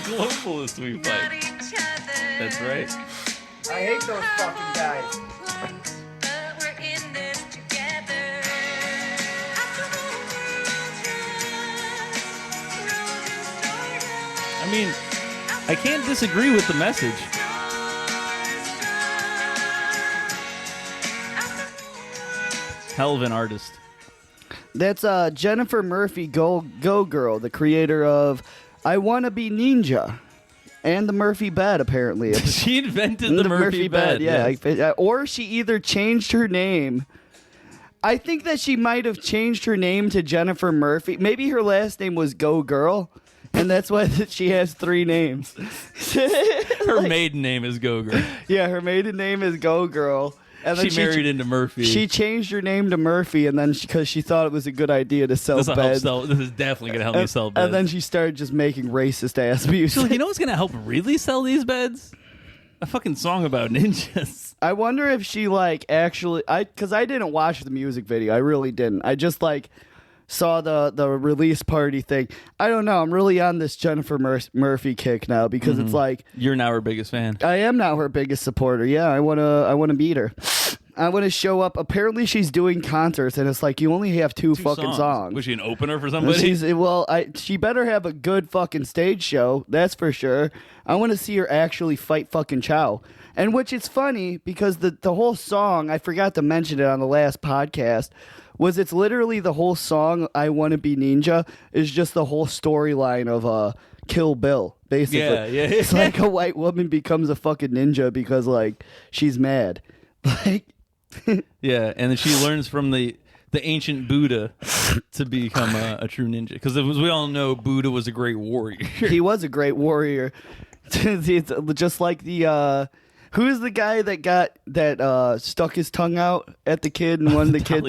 globalists we fight. That's right. I hate those fucking guys. I mean, I can't disagree with the message. Hell of an artist. That's Jennifer Murphy Go Girl, the creator of I Wanna Be Ninja and the Murphy Bed, apparently. She invented the Murphy bed. Yeah. Yes. Or she either changed her name. I think that she might have changed her name to Jennifer Murphy. Maybe her last name was Go Girl, and that's why she has 3 names. Her maiden name is Go Girl. Yeah, her maiden name is Go Girl. And then she married into Murphy. She changed her name to Murphy, and then because she thought it was a good idea to sell beds. This is definitely going to help me sell beds. And then she started just making racist-ass music. So, you know what's going to help really sell these beds? A fucking song about ninjas. I wonder if she, actually... Because I didn't watch the music video. I really didn't. I just, saw the release party thing. I don't know. I'm really on this Jennifer Murphy kick now because it's like... You're now her biggest fan. I am now her biggest supporter. Yeah, I wanna meet her. I want to show up. Apparently, she's doing concerts, and it's like you only have two fucking songs. Was she an opener for somebody? She better have a good fucking stage show. That's for sure. I want to see her actually fight fucking Chow. And which is funny because the whole song, I forgot to mention it on the last podcast, it's literally the whole song, I Want to Be Ninja, is just the whole storyline of Kill Bill, basically. Yeah. It's like a white woman becomes a fucking ninja because, she's mad. Yeah, and then she learns from the ancient Buddha to become a true ninja. Because as we all know, Buddha was a great warrior. He was a great warrior. It's just like the... who's the guy that stuck his tongue out at the kid and wanted the kid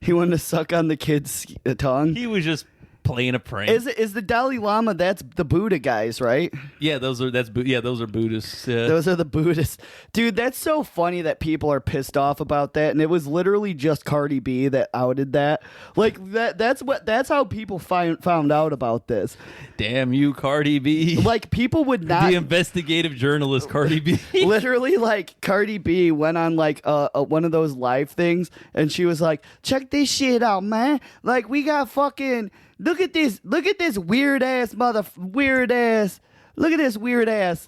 he wanted to suck on the kid's tongue? He was just playing a prank. Is the Dalai Lama? That's the Buddha guys, right? Yeah, those are Buddhists. Yeah. Those are the Buddhists, dude. That's so funny that people are pissed off about that, and it was literally just Cardi B that outed that. That's how people found out about this. Damn you, Cardi B! People would not. The investigative journalist Cardi B. Literally, Cardi B went on one of those live things, and she was like, "Check this shit out, man! We got fucking." Look at this weird ass. Look at this weird ass.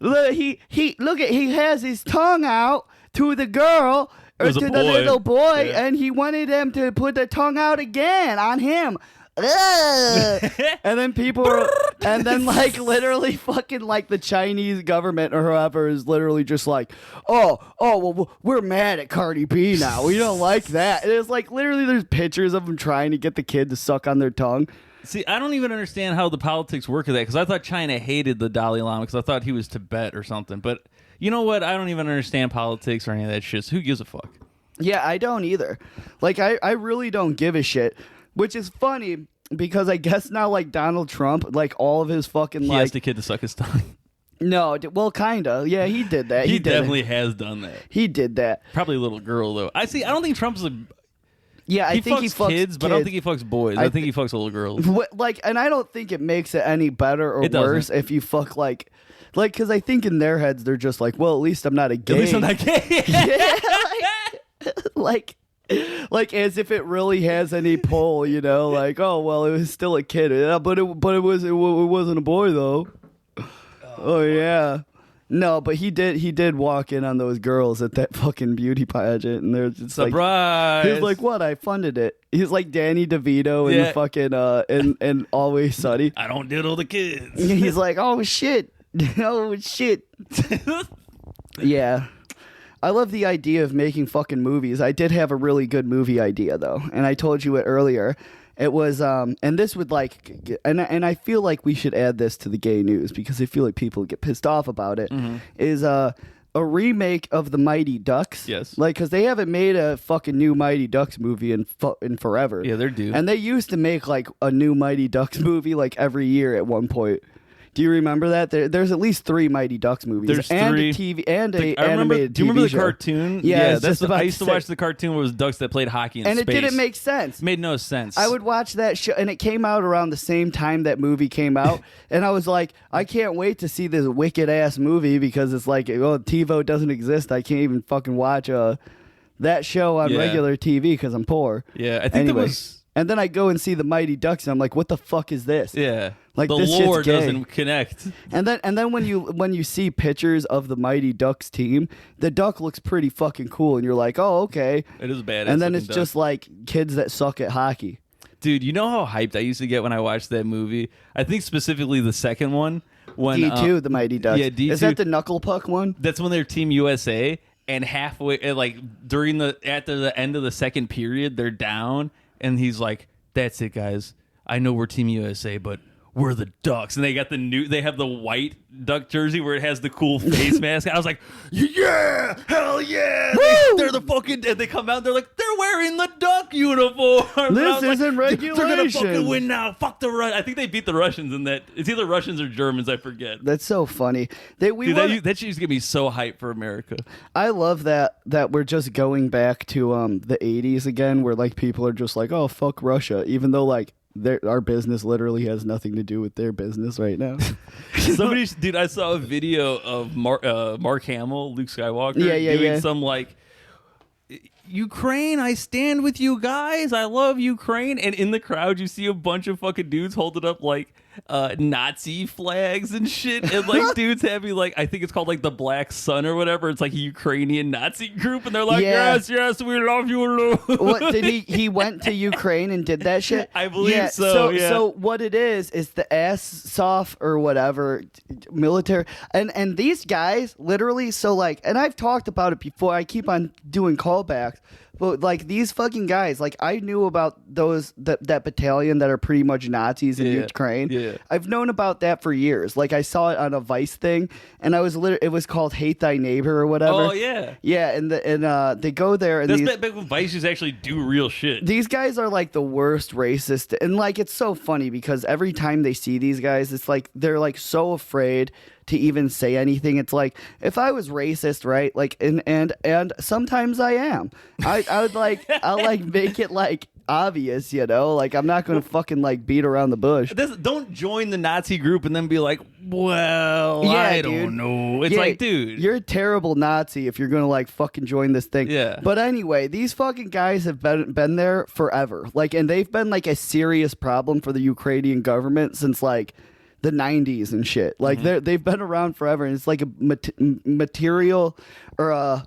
Look, he has his tongue out to the girl or to the little boy, yeah. And he wanted them to put the tongue out again on him. And then literally fucking the Chinese government or whoever is literally just well, we're mad at Cardi B now. We don't like that. And it's literally there's pictures of them trying to get the kid to suck on their tongue. See, I don't even understand how the politics work of that because I thought China hated the Dalai Lama because I thought he was Tibet or something. But you know what? I don't even understand politics or any of that shit. So who gives a fuck? Yeah, I don't either. I really don't give a shit. Which is funny because I guess now Donald Trump, all of his fucking he asked the kid to suck his tongue. No, well, kinda. Yeah, he did that. He definitely has done that. He did that. Probably a little girl though. I don't think Trump's a. Yeah, I think he fucks kids, but I don't think he fucks boys. I think he fucks little girls. And I don't think it makes it any better or worse if you fuck because I think in their heads they're just well, at least I'm not a gay. At least I'm not gay. Yeah, as if it really has any pull, oh well, it was still a kid, but it wasn't a boy though. Oh yeah, no, but he did walk in on those girls at that fucking beauty pageant, and they're just surprise. He's like, what? I funded it. He's like Danny DeVito in the fucking and Always Sunny. I don't diddle the kids. He's like, oh shit, oh shit. Yeah. I love the idea of making fucking movies. I did have a really good movie idea though, and I told you it earlier. It was and this would and I feel like we should add this to the gay news because I feel like people get pissed off about it. Mm-hmm. Is a remake of the Mighty Ducks. Yes. Because they haven't made a fucking new Mighty Ducks movie in forever. Yeah, they're due. And they used to make a new Mighty Ducks movie every year at one point. Do you remember that? There's at least 3 Mighty Ducks movies. There's and 3. a TV and a I remember. animated Do you remember TV the show. cartoon? Yeah, that's I used to watch the cartoon where it was ducks that played hockey in and space. it didn't make sense. Made no sense. I would watch that show, and it came out around the same time that movie came out, and I was like, I can't wait to see this wicked ass movie because it's like, well, TiVo doesn't exist. I can't even fucking watch that show on regular TV because I'm poor. Yeah, I think that was. And then I go and see the Mighty Ducks, and I'm like, what the fuck is this? Yeah, like the this lore shit's gay. doesn't connect. And then when you see pictures of the Mighty Ducks team, the duck looks pretty fucking cool, and you're like, oh, okay. It is bad. And then it's just like kids that suck at hockey. Dude, you know how hyped I used to get when I watched that movie? I think specifically the second one. When D2, the Mighty Ducks. Yeah, D2. Is that the Knuckle Puck one? That's when they're Team USA, and halfway, like after the end of the second period, they're down, and he's like, "That's it, guys. I know we're Team USA, but we're the Ducks." And they got they have the white duck jersey where it has the cool face mask. I was like, "Yeah, hell yeah!" They're the fucking. And they come out, they're like, "They're wearing the duck uniform." This isn't regulation. They're gonna fucking win now. Fuck the Russians. I think they beat the Russians in that. It's either Russians or Germans. I forget. That's so funny. Dude, that shit used to get me so hyped for America. I love that we're just going back to the 80s again, where like people are just like, oh, fuck Russia, even though like our business literally has nothing to do with their business right now. Dude, I saw a video of Mark Hamill, Luke Skywalker, doing some like, Ukraine, I stand with you guys. I love Ukraine. And in the crowd, you see a bunch of fucking dudes holding up like Nazi flags and shit. And like dudes having like, I think it's called like the Black Sun or whatever. It's like a Ukrainian Nazi group. And they're like, yes, we love you, Lou. What did he went to Ukraine and did that shit? I believe so. Yeah. So what it is the ASSOF or whatever military. And these guys literally, so like, and I've talked about it before. I keep on doing callbacks. But like these fucking guys, like I knew about that battalion that are pretty much Nazis in Ukraine. Yeah. I've known about that for years. Like I saw it on a Vice thing, and it was called Hate Thy Neighbor or whatever. Oh yeah. Yeah, and they go there and that's back when Vice used to actually do real shit. These guys are like the worst racist, and like it's so funny because every time they see these guys, it's like they're like so afraid to even say anything. It's like, if I was racist, right? Like, and sometimes I am. I'll make it like obvious, you know? Like, I'm not going to fucking like beat around the bush. Don't join the Nazi group and then be like, well, I don't know. It's like, dude, you're a terrible Nazi if you're going to like fucking join this thing. Yeah. But anyway, these fucking guys have been there forever. Like, and they've been like a serious problem for the Ukrainian government since like the 90s and shit. Like they've been around forever, and it's like a material or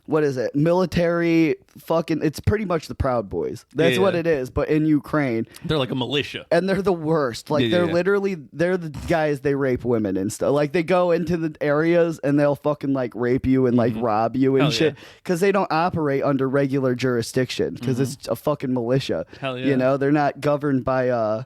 what is it? Military fucking. It's pretty much the Proud Boys. That's what it is. But in Ukraine, they're like a militia, and they're the worst. Like they're the guys. They rape women and stuff. Like they go into the areas and they'll fucking like rape you and like rob you and shit because they don't operate under regular jurisdiction because it's a fucking militia. Hell yeah. You know, they're not governed by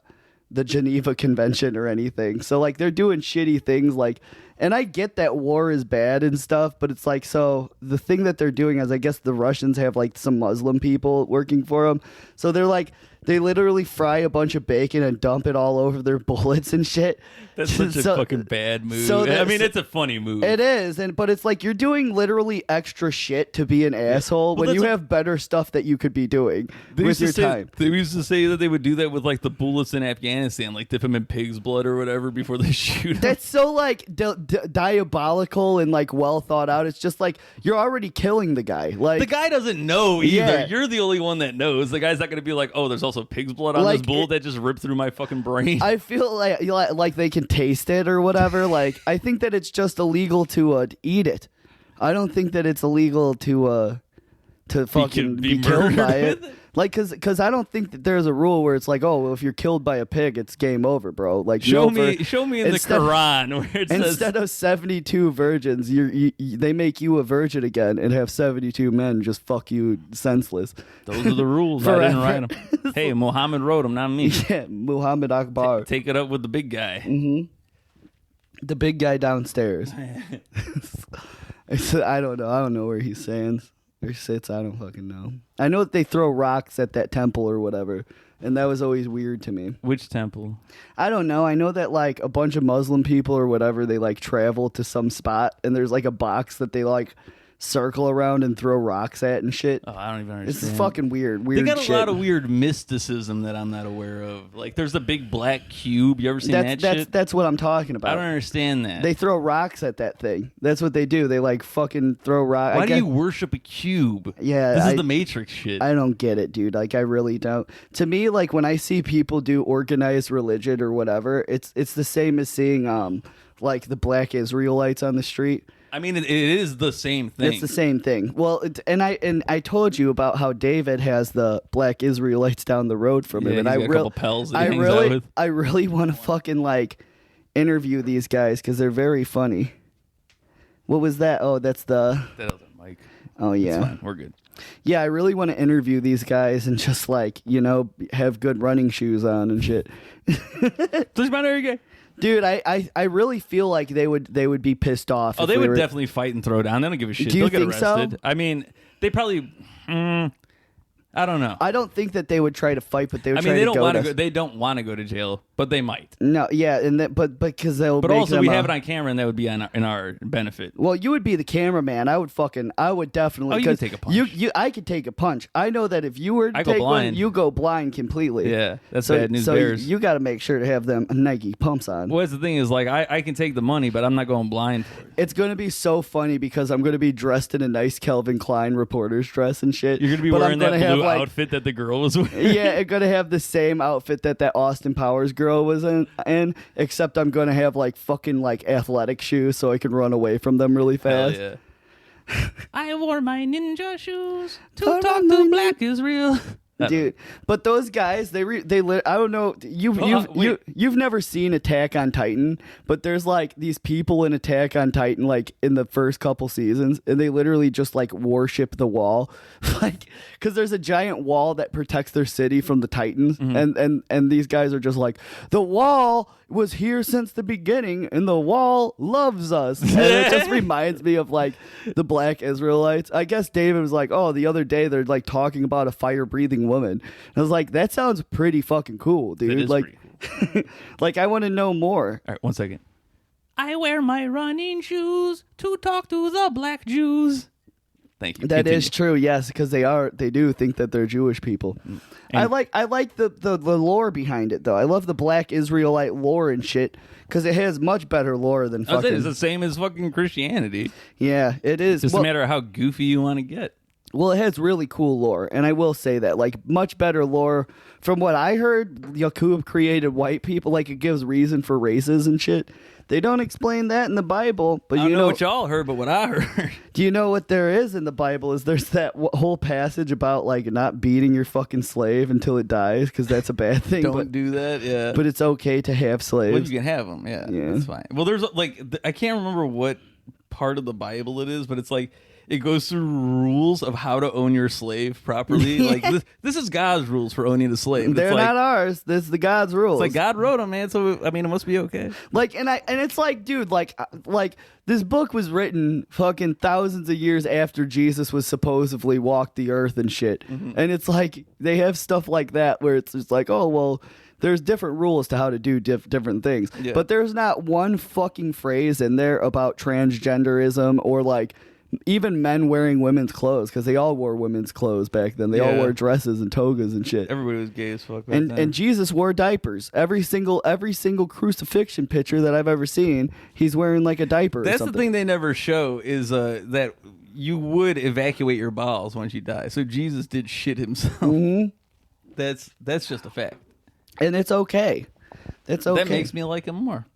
the Geneva Convention or anything. So like they're doing shitty things like, and I get that war is bad and stuff, but it's like, so the thing that they're doing is I guess the Russians have like some Muslim people working for them. So they're like, they literally fry a bunch of bacon and dump it all over their bullets and shit. That's such a fucking bad move. I mean, it's a funny move. It is, but it's like you're doing literally extra shit to be an asshole when you have better stuff that you could be doing with your time. They used to say that they would do that with like the bullets in Afghanistan, like dip them in pig's blood or whatever before they shoot them. That's so like diabolical and like well thought out. It's just like you're already killing the guy. Like the guy doesn't know either. Yeah. You're the only one that knows. The guy's not going to be like, oh, there's also pig's blood on this bullet that just ripped through my fucking brain. I feel like they can taste it or whatever. Like I think that it's just illegal to eat it. I don't think that it's illegal to fucking be killed by it. Like, cause I don't think that there's a rule where it's like, oh, well, if you're killed by a pig, it's game over, bro. Like, show me in the Quran where it says instead of 72 virgins, they make you a virgin again and have 72 men just fuck you senseless. Those are the rules. I didn't write them. Hey, Muhammad wrote them, not me. Yeah, Muhammad Akbar. Take it up with the big guy. Mm-hmm. The big guy downstairs. I don't know. I don't know where he stands or sits. I don't fucking know. I know that they throw rocks at that temple or whatever, And that was always weird to me. Which temple? I don't know. I know that like a bunch of Muslim people or whatever, they like travel to some spot and there's like a box that they like circle around and throw rocks at and shit. Oh, I don't even understand. It's fucking weird. They got a lot of weird mysticism that I'm not aware of. Like there's the big black cube. You ever seen that shit? That's what I'm talking about. I don't understand that. They throw rocks at that thing. That's what they do. They like fucking throw rocks. Why do you worship a cube? Yeah. This is the Matrix shit. I don't get it, dude. Like I really don't. To me, like when I see people do organized religion or whatever, it's the same as seeing like the black Israelites on the street. I mean, it is the same thing. It's the same thing. Well, and I told you about how David has the black Israelites down the road from him, and he's got a couple pals that he hangs out with. I really want to fucking like interview these guys because they're very funny. What was that? Oh, that's the. That was a mic. Oh yeah, it's fine. We're good. Yeah, I really want to interview these guys and just like have good running shoes on and shit. Doesn't matter again. Dude, I really feel like they would be pissed off. Oh, they would definitely fight and throw down. They don't give a shit. They'll get arrested. So? I mean, they probably. I don't know. I don't think that they would try to fight, but they would. I mean, they don't want to go. They don't want to go to jail, but they might. No, yeah, and that, but because they'll. But also, we have it on camera, and that would be in our benefit. Well, you would be the cameraman. I would definitely. Oh, you could take a punch. I could take a punch. I know that if you were to take one, you go blind completely. Yeah, that's bad news. So bears. You got to make sure to have them Nike pumps on. Well, that's the thing is, like, I can take the money, but I'm not going blind for it. It's going to be so funny because I'm going to be dressed in a nice Calvin Klein reporter's dress and shit. You're going to be wearing that blue outfit that the girl was wearing. Yeah, I'm going to have the same outfit that Austin Powers girl was in, except I'm going to have like fucking like athletic shoes so I can run away from them really fast. Hell yeah. I wore my ninja shoes to talk to Black Israel. Dude, but those guys, I don't know, you've never seen Attack on Titan, but there's like these people in Attack on Titan like in the first couple seasons, and they literally just like worship the wall, like because there's a giant wall that protects their city from the Titans, and these guys are just like, the wall was here since the beginning, and the wall loves us. And it just reminds me of like the black Israelites. I guess David was like, oh, the other day they're like talking about a fire-breathing woman. And I was like, that sounds pretty fucking cool, dude. It is like, pretty cool. like I want to know more. All right, 1 second. I wear my running shoes to talk to the black Jews. Thank you. That is true, yes, because they do think that they're Jewish people. And I like the lore behind it though. I love the black Israelite lore and shit because it has much better lore than fucking. It's the same as fucking Christianity. Yeah, it is. It's just a matter of how goofy you want to get. Well, it has really cool lore, and I will say that, like, much better lore. From what I heard, Yakub created white people, like, it gives reason for races and shit. They don't explain that in the Bible, but I don't know what y'all heard, but what I heard. Do you know what there is in the Bible? Is there's that whole passage about, like, not beating your fucking slave until it dies, because that's a bad thing. Don't do that, yeah. But it's okay to have slaves. Well, you can have them, yeah. That's fine. Well, there's, like, I can't remember what part of the Bible it is, but it's like, it goes through rules of how to own your slave properly. Like this is God's rules for owning a slave. They're not ours. This is the God's rules. It's like God wrote them, man. So I mean, it must be okay. Like, and it's like, dude, like this book was written fucking thousands of years after Jesus was supposedly walked the earth and shit. Mm-hmm. And it's like they have stuff like that where it's just like, oh well. There's different rules to how to do different things. Yeah. But there's not one fucking phrase in there about transgenderism or like even men wearing women's clothes, because they all wore women's clothes back then. They all wore dresses and togas and shit. Everybody was gay as fuck back then. And Jesus wore diapers. Every single crucifixion picture that I've ever seen, he's wearing like a diaper. That's or something. The thing they never show is that you would evacuate your bowels once you die. So Jesus did shit himself. Mm-hmm. That's just a fact. And it's okay. It's okay. That makes me like him more.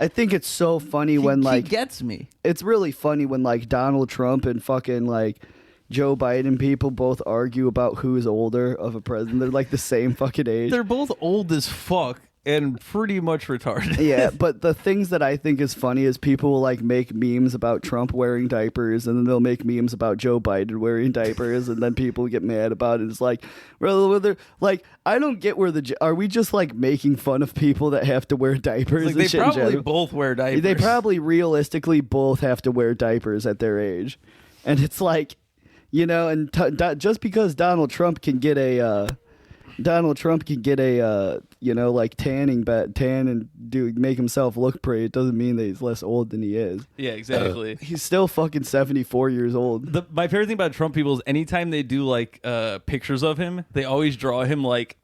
I think it's so funny when like he gets me. It's really funny when like Donald Trump and fucking like Joe Biden people both argue about who's older of a president. They're like the same fucking age. They're both old as fuck and pretty much retarded. Yeah, but the things that I think is funny is people will like make memes about Trump wearing diapers, and then they'll make memes about Joe Biden wearing diapers, and then people get mad about it. It's like, well, like I don't get where are we just like making fun of people that have to wear diapers? Like and they shit probably both wear diapers. They probably realistically both have to wear diapers at their age, and it's like, and just because Donald Trump can get a Donald Trump can get a like tan and make himself look pretty. It doesn't mean that he's less old than he is. Yeah, exactly. He's still fucking 74 years old. My favorite thing about Trump people is anytime they do like pictures of him, they always draw him like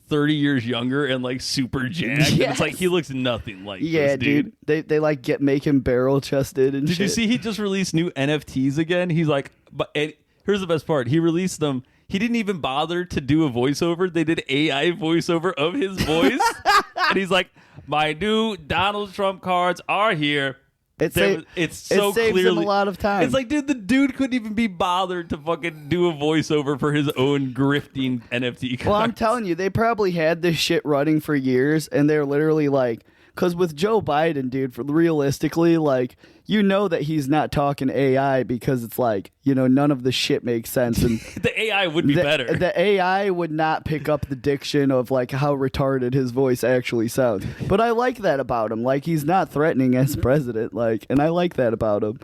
30 years younger and like super jacked. Yes. And it's like he looks nothing like yeah, this dude. They like make him barrel chested and Did shit. you see he just released new NFTs again? He's like, and here's the best part. He released them. He didn't even bother to do a voiceover. They did AI voiceover of his voice. And he's like, my new Donald Trump cards are here. It's so it saves clearly him a lot of time. It's like, dude, the dude couldn't even be bothered to fucking do a voiceover for his own grifting NFT cards. Well, I'm telling you, they probably had this shit running for years, and they're literally like, because with Joe Biden, dude, realistically, like, you know that he's not talking AI because it's like, none of the shit makes sense. And the AI would be better. The AI would not pick up the diction of like how retarded his voice actually sounds. But I like that about him. Like, he's not threatening as president. Like, and I like that about him.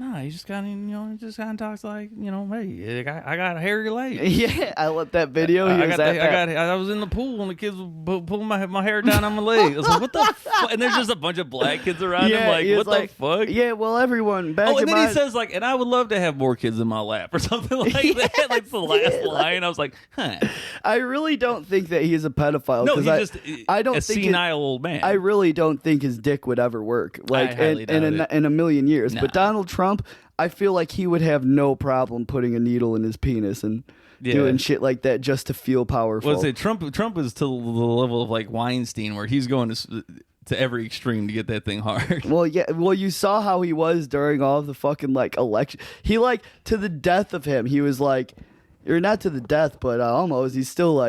No, he just kind of talks like, hey, I got a hairy leg. Yeah, I love that video. I was in the pool and the kids were pulling my hair down on my leg. I was like, what the fuck? And there's just a bunch of black kids around him like, what the fuck? Yeah, well, everyone back and then he says like, and I would love to have more kids in my lap or something like that. Like the last line. I was like, huh. I really don't think that he's a pedophile. No, he's I don't a think senile old man. I really don't think his dick would ever work. Like in a million years. Nah. But Donald Trump, I feel like he would have no problem putting a needle in his penis and doing shit like that just to feel powerful. Well, Trump is to the level of like Weinstein, where he's going to every extreme to get that thing hard. Well, yeah. Well, you saw how he was during all of the fucking like election. He like to the death of him. He was like, or not to the death, but almost. He still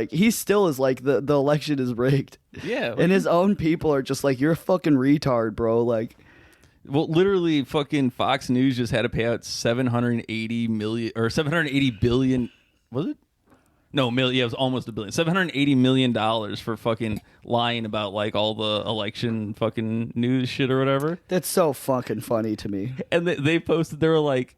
is like the election is rigged. Yeah, and his own people are just like, you're a fucking retard, bro. Like. Well, literally, fucking Fox News just had to pay out $780 million or $780 billion. Was it? No, million. Yeah, it was almost $1 billion. $780 million for fucking lying about like all the election fucking news shit or whatever. That's so fucking funny to me. And they posted, they were like,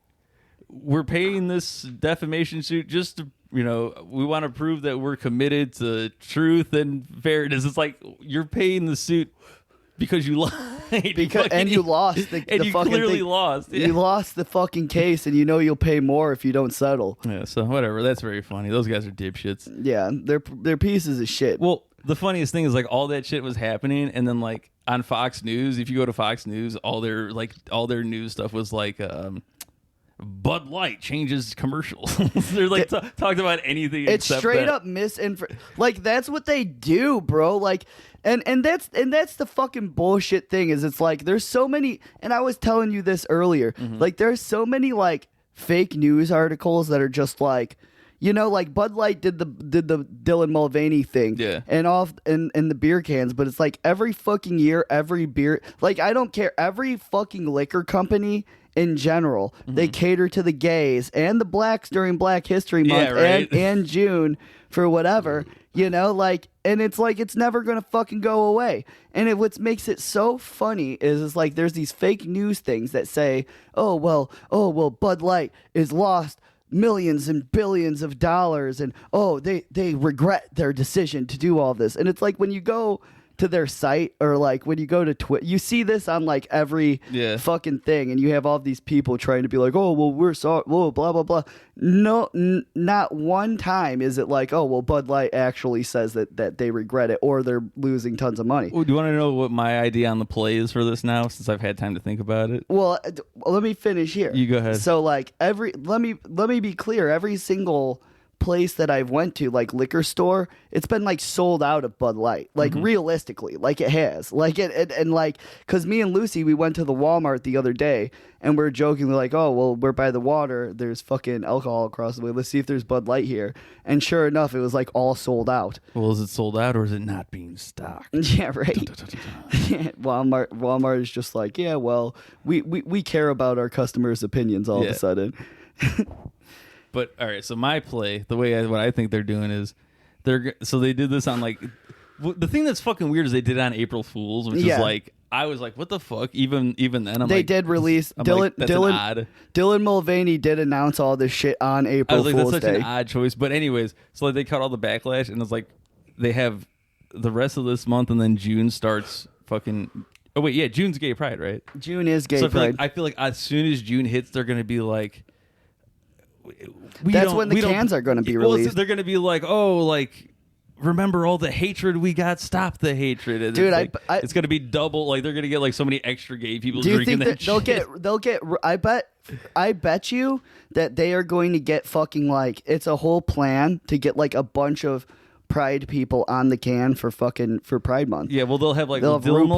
"We're paying this defamation suit just to, we want to prove that we're committed to truth and fairness." It's like, you're paying the suit because you lied. And you lost the and the you fucking clearly thing. lost. Yeah. You lost the fucking case, and you'll pay more if you don't settle. Yeah, so whatever. That's very funny. Those guys are dipshits. Yeah, they're pieces of shit. Well, the funniest thing is like all that shit was happening, and then like on Fox News, if you go to Fox News, all their news stuff was like Bud Light changes commercials. They're like talked about anything. It's except straight that. up misinformation. Like, that's what they do, bro. Like, and that's the fucking bullshit thing. Is it's like there's so many, and I was telling you this earlier. Mm-hmm. Like, there's so many like fake news articles that are just like, like Bud Light did the Dylan Mulvaney thing, and in the beer cans. But it's like every fucking year, every beer, like, I don't care, every fucking liquor company in general, they cater to the gays and the blacks during Black History Month, and June for whatever, like, and it's like, it's never gonna fucking go away. And what makes it so funny is like there's these fake news things that say, oh well, Bud Light is lost millions and billions of dollars, and they regret their decision to do all this. And it's like, when you go to their site, or like when you go to Twitter, you see this on like every fucking thing, and you have all these people trying to be like, oh well, we're sorry, blah blah blah. No, not one time is it like, oh well, Bud Light actually says that they regret it, or they're losing tons of money. Well, do you want to know what my idea on the play is for this now, since I've had time to think about it? Well, let me finish here. You go ahead. So like let me be clear. Every single place that I've went to, like liquor store, it's been like sold out of Bud Light, like realistically, like it has, like it and like, because me and Lucy, we went to the Walmart the other day, and we're jokingly like, oh well, we're by the water, there's fucking alcohol across the way, let's see if there's Bud Light here. And sure enough, it was like all sold out. Well, is it sold out, or is it not being stocked? Yeah, right. Walmart is just like, yeah, well, we care about our customers' opinions all of a sudden. But all right, so my play, what I think they're doing is they did this on like, the thing that's fucking weird is they did it on April Fools, which is like I was like, what the fuck? Even then, they did release Dylan Mulvaney did announce all this shit on April Fool's Day. That's such an odd choice. But anyways, so like they cut all the backlash, and it's like they have the rest of this month, and then June starts fucking. Oh wait, yeah, June's Gay Pride, right? June is Gay Pride. I feel like as soon as June hits, they're gonna be like. That's when the cans are going to be released. Well, they're going to be like, oh, like, remember all the hatred we got? Stop the hatred. And dude, it's going to be double. Like, they're going to get like so many extra gay people do you drinking think that they'll get? I bet you that they are going to get fucking like it's a whole plan to get like a bunch of Pride people on the can for Pride Month. Yeah, well, they'll have Dylan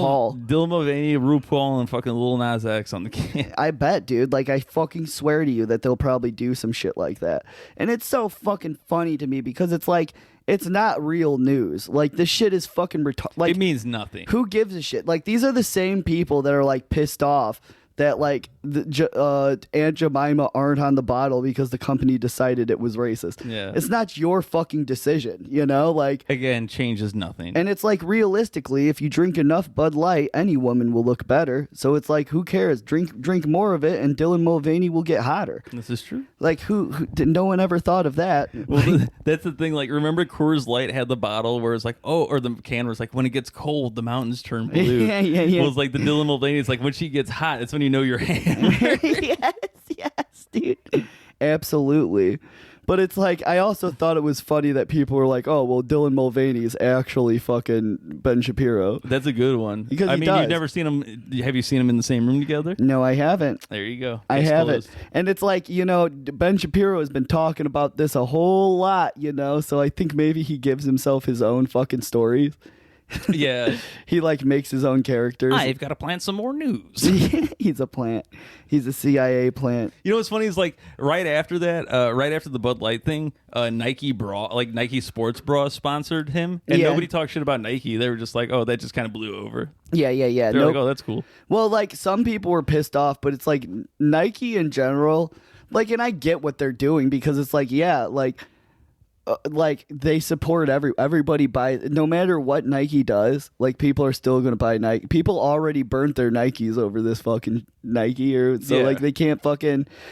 Mulvaney, RuPaul, and fucking Lil Nas X on the can. I bet, dude. Like, I fucking swear to you that they'll probably do some shit like that. And it's so fucking funny to me because it's like, it's not real news. Like, this shit is fucking retarded. Like, it means nothing. Who gives a shit? Like, these are the same people that are like pissed off that like Aunt Jemima aren't on the bottle because the company decided it was racist. Yeah. It's not your fucking decision, you know? Like, again, changes nothing. And it's like, realistically, if you drink enough Bud Light, any woman will look better. So it's like, who cares? Drink more of it and Dylan Mulvaney will get hotter. This is true. Like, who no one ever thought of that. Well, that's the thing. Like, remember Coors Light had the bottle where it's like, oh, or the can where it's like, when it gets cold, the mountains turn blue. Yeah. Well, it's like the Dylan Mulvaney. It's like, when she gets hot, it's when you know you're hammered. yes, dude. Absolutely. But it's like, I also thought it was funny that people were like, oh, well, Dylan Mulvaney is actually fucking Ben Shapiro. That's a good one. Because I mean, you've never seen them. Have you seen them in the same room together? No, I haven't. There you go. I haven't. And it's like, you know, Ben Shapiro has been talking about this a whole lot, you know, so I think maybe he gives himself his own fucking stories. Yeah. He like makes his own characters. I've got to plant some more news. He's a plant. He's a CIA plant. You know what's funny is like right after that, right after the Bud Light thing, Nike sports bra sponsored him, and nobody talked shit about Nike. They were just like, oh, that just kind of blew over. Yeah. They're like, oh, that's cool. Well, like some people were pissed off, but it's like Nike in general, like, and I get what they're doing because it's like, yeah, like they support everybody buys, no matter what Nike does, like people are still going to buy Nike. People already burnt their Nikes over this fucking Nike, like they can't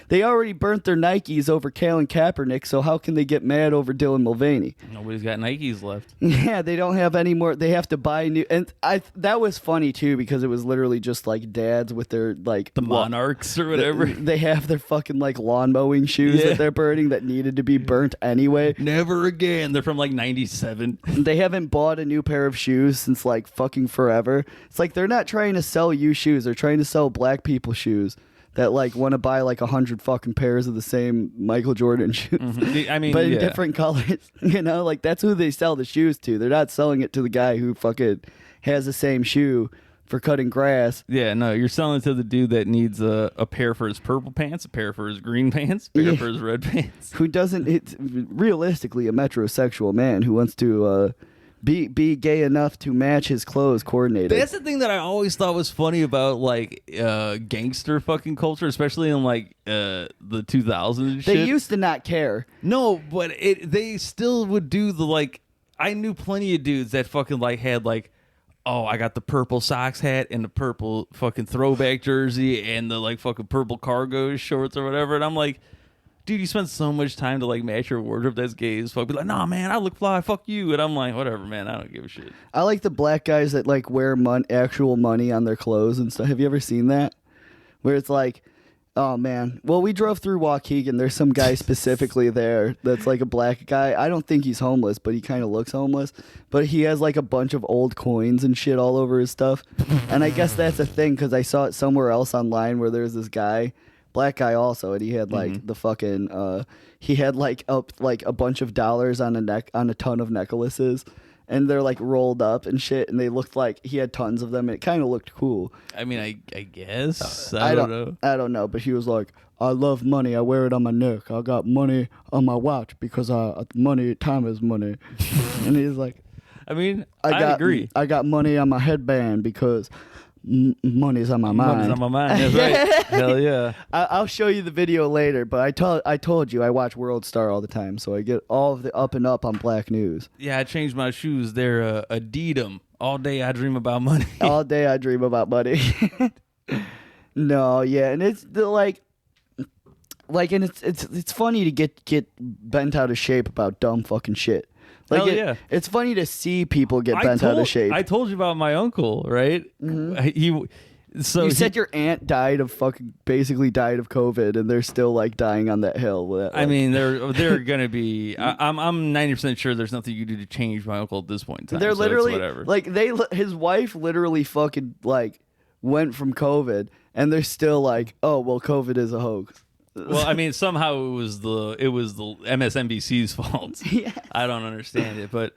they already burnt their Nikes over Colin Kaepernick, so how can they get mad over Dylan Mulvaney? Nobody's got Nikes left. Yeah, they don't have any more. They have to buy new, and that was funny too because it was literally just like dads with their like the Monarchs or whatever. They have their fucking like lawn mowing shoes that they're burning that needed to be burnt anyway. Never again. They're from like 97. They haven't bought a new pair of shoes since like fucking forever. It's like they're not trying to sell you shoes. They're trying to sell black people shoes that like want to buy like 100 fucking pairs of the same Michael Jordan shoes. Mm-hmm. I mean, but in different colors. You know, like that's who they sell the shoes to. They're not selling it to the guy who fucking has the same shoe for cutting grass. Yeah, no, you're selling it to the dude that needs a pair for his purple pants, a pair for his green pants, a pair for his red pants. Who doesn't? It's realistically a metrosexual man who wants to be gay enough to match his clothes coordinated. That's the thing that I always thought was funny about like gangster fucking culture, especially in like the 2000s and shit. They used to not care. No, but they still would do the like. I knew plenty of dudes that fucking like had like, oh, I got the purple Sox hat and the purple fucking throwback jersey and the like fucking purple cargo shorts or whatever, and I'm like, dude, you spend so much time to like match your wardrobe that's gay as fuck. Be like, nah, man, I look fly, fuck you. And I'm like, whatever, man, I don't give a shit. I like the black guys that like wear actual money on their clothes and stuff. Have you ever seen that? Where it's like, oh man, well, we drove through Waukegan. There's some guy specifically there that's like a black guy. I don't think he's homeless, but he kind of looks homeless. But he has like a bunch of old coins and shit all over his stuff. And I guess that's a thing because I saw it somewhere else online where there's this guy, black guy also, and he had like the fucking he had like a bunch of dollars on a ton of necklaces, and they're like rolled up and shit, and they looked like he had tons of them. And it kind of looked cool. I mean, I guess I don't know. I don't know, but he was like, I love money. I wear it on my neck. I got money on my watch because time is money. And he's like, I mean, I agree. I got money on my headband because money's on my mind. Money's on my mind. That's right. Hell yeah. I'll show you the video later, but I told you I watch World Star all the time, so I get all of the up and up on black news. Yeah, I changed my shoes. They're Adidas All day I dream about money. All day I dream about money. No, yeah, and it's and it's funny to get bent out of shape about dumb fucking shit. Like, yeah. It's funny to see people get bent out of shape. I told you about my uncle, right? Mm-hmm. You said your aunt basically died of COVID, and they're still like dying on that hill. I mean, they're gonna be. I'm 90% sure there's nothing you can do to change my uncle at this point in time. They're literally whatever. Like his wife literally fucking like went from COVID, and they're still like, oh well, COVID is a hoax. Well, I mean, somehow it was the MSNBC's fault. Yes. I don't understand it, but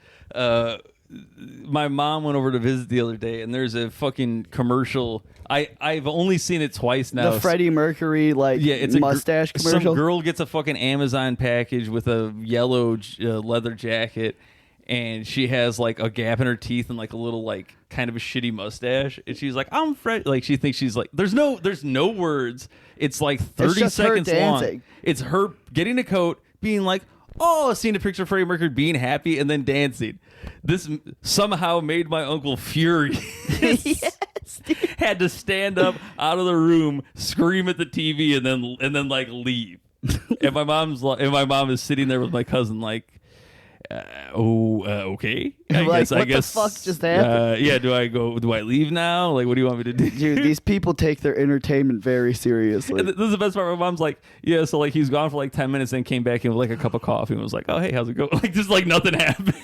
my mom went over to visit the other day, and there's a fucking commercial. I've only seen it twice now. The Freddie Mercury it's mustache commercial. Some girl gets a fucking Amazon package with a yellow leather jacket, and she has like a gap in her teeth and like a little like kind of a shitty mustache, and she's like, "I'm Fred." Like she thinks she's like, there's no words. It's like 30 seconds long. It's her getting a coat, being like, "Oh," seeing a picture of Freddie Mercury being happy, and then dancing. This somehow made my uncle furious. Yes, had to stand up out of the room, scream at the TV, and then like leave. And my mom is sitting there with my cousin like, okay. I guess. The fuck just happened? Yeah, do I leave now? Like, what do you want me to do? Dude, these people take their entertainment very seriously. This is the best part. My mom's like, yeah, so like he's gone for like 10 minutes and came back in with like a cup of coffee and was like, oh, hey, how's it going? Like, just like nothing happened.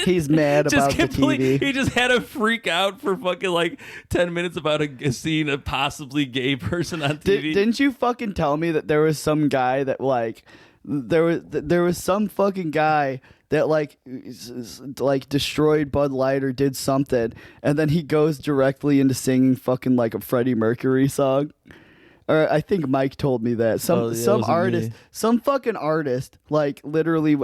He's mad about the TV. He just had to freak out for fucking like 10 minutes about seeing a possibly gay person on TV. Didn't you fucking tell me that there was some guy that like, there was some fucking guy that like destroyed Bud Light or did something, and then he goes directly into singing fucking like a Freddie Mercury song. Or I think Mike told me that some artist, some fucking artist, like literally,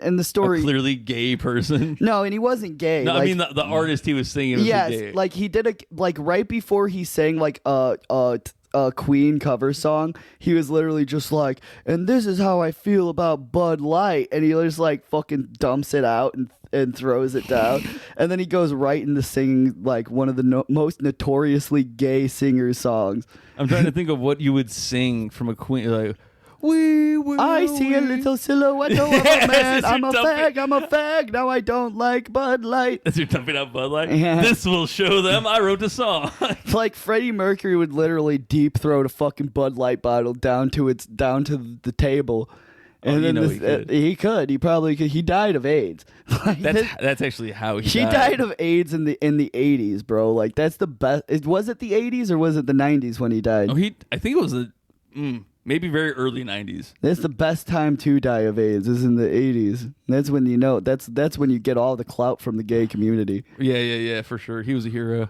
in the story, a clearly gay person. No, and he wasn't gay. No, like, I mean the artist he was singing. Yes, gay. like he did like right before he sang like a Queen cover song, he was literally just like, and this is how I feel about Bud Light, and he just like fucking dumps it out and throws it down, and then he goes right into singing like one of the most notoriously gay singers' songs. I'm trying to think of what you would sing from a Queen, like, I see a little silhouette of a man. I'm a fag. Now I don't like Bud Light. As you're dumping out Bud Light? Yeah. This will show them I wrote a song. Like Freddie Mercury would literally deep throat a fucking Bud Light bottle down to the table. And then he could. He probably could. He died of AIDS. Like, that's actually how he died. died of AIDS in the 80s, bro. Like that's the best. Was it the 80s or was it the 90s when he died? Oh, I think it was maybe very early 90s. That's the best time to die of AIDS is in the 80s. That's when you know. That's when you get all the clout from the gay community. Yeah, for sure. He was a hero.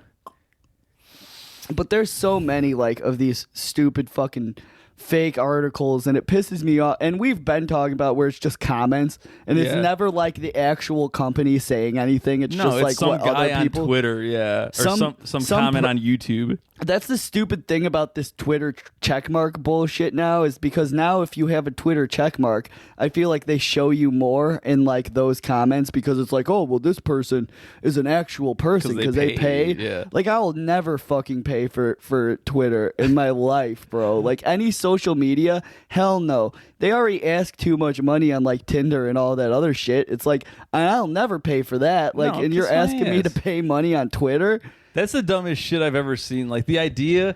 But there's so many like of these stupid fucking fake articles, and it pisses me off. And we've been talking about where it's just comments, and it's never like the actual company saying anything. It's just like some what guy other people on Twitter, or some comment on YouTube. That's the stupid thing about this Twitter checkmark bullshit now, is because now if you have a Twitter checkmark, I feel like they show you more in like those comments, because it's like, oh well, this person is an actual person because they pay. Yeah. Like I will never fucking pay for Twitter in my life, bro. Like any social media, hell no. They already ask too much money on like Tinder and all that other shit. It's like I'll never pay for that. Like, No, and you're asking me to pay money on Twitter. That's the dumbest shit I've ever seen. Like the idea.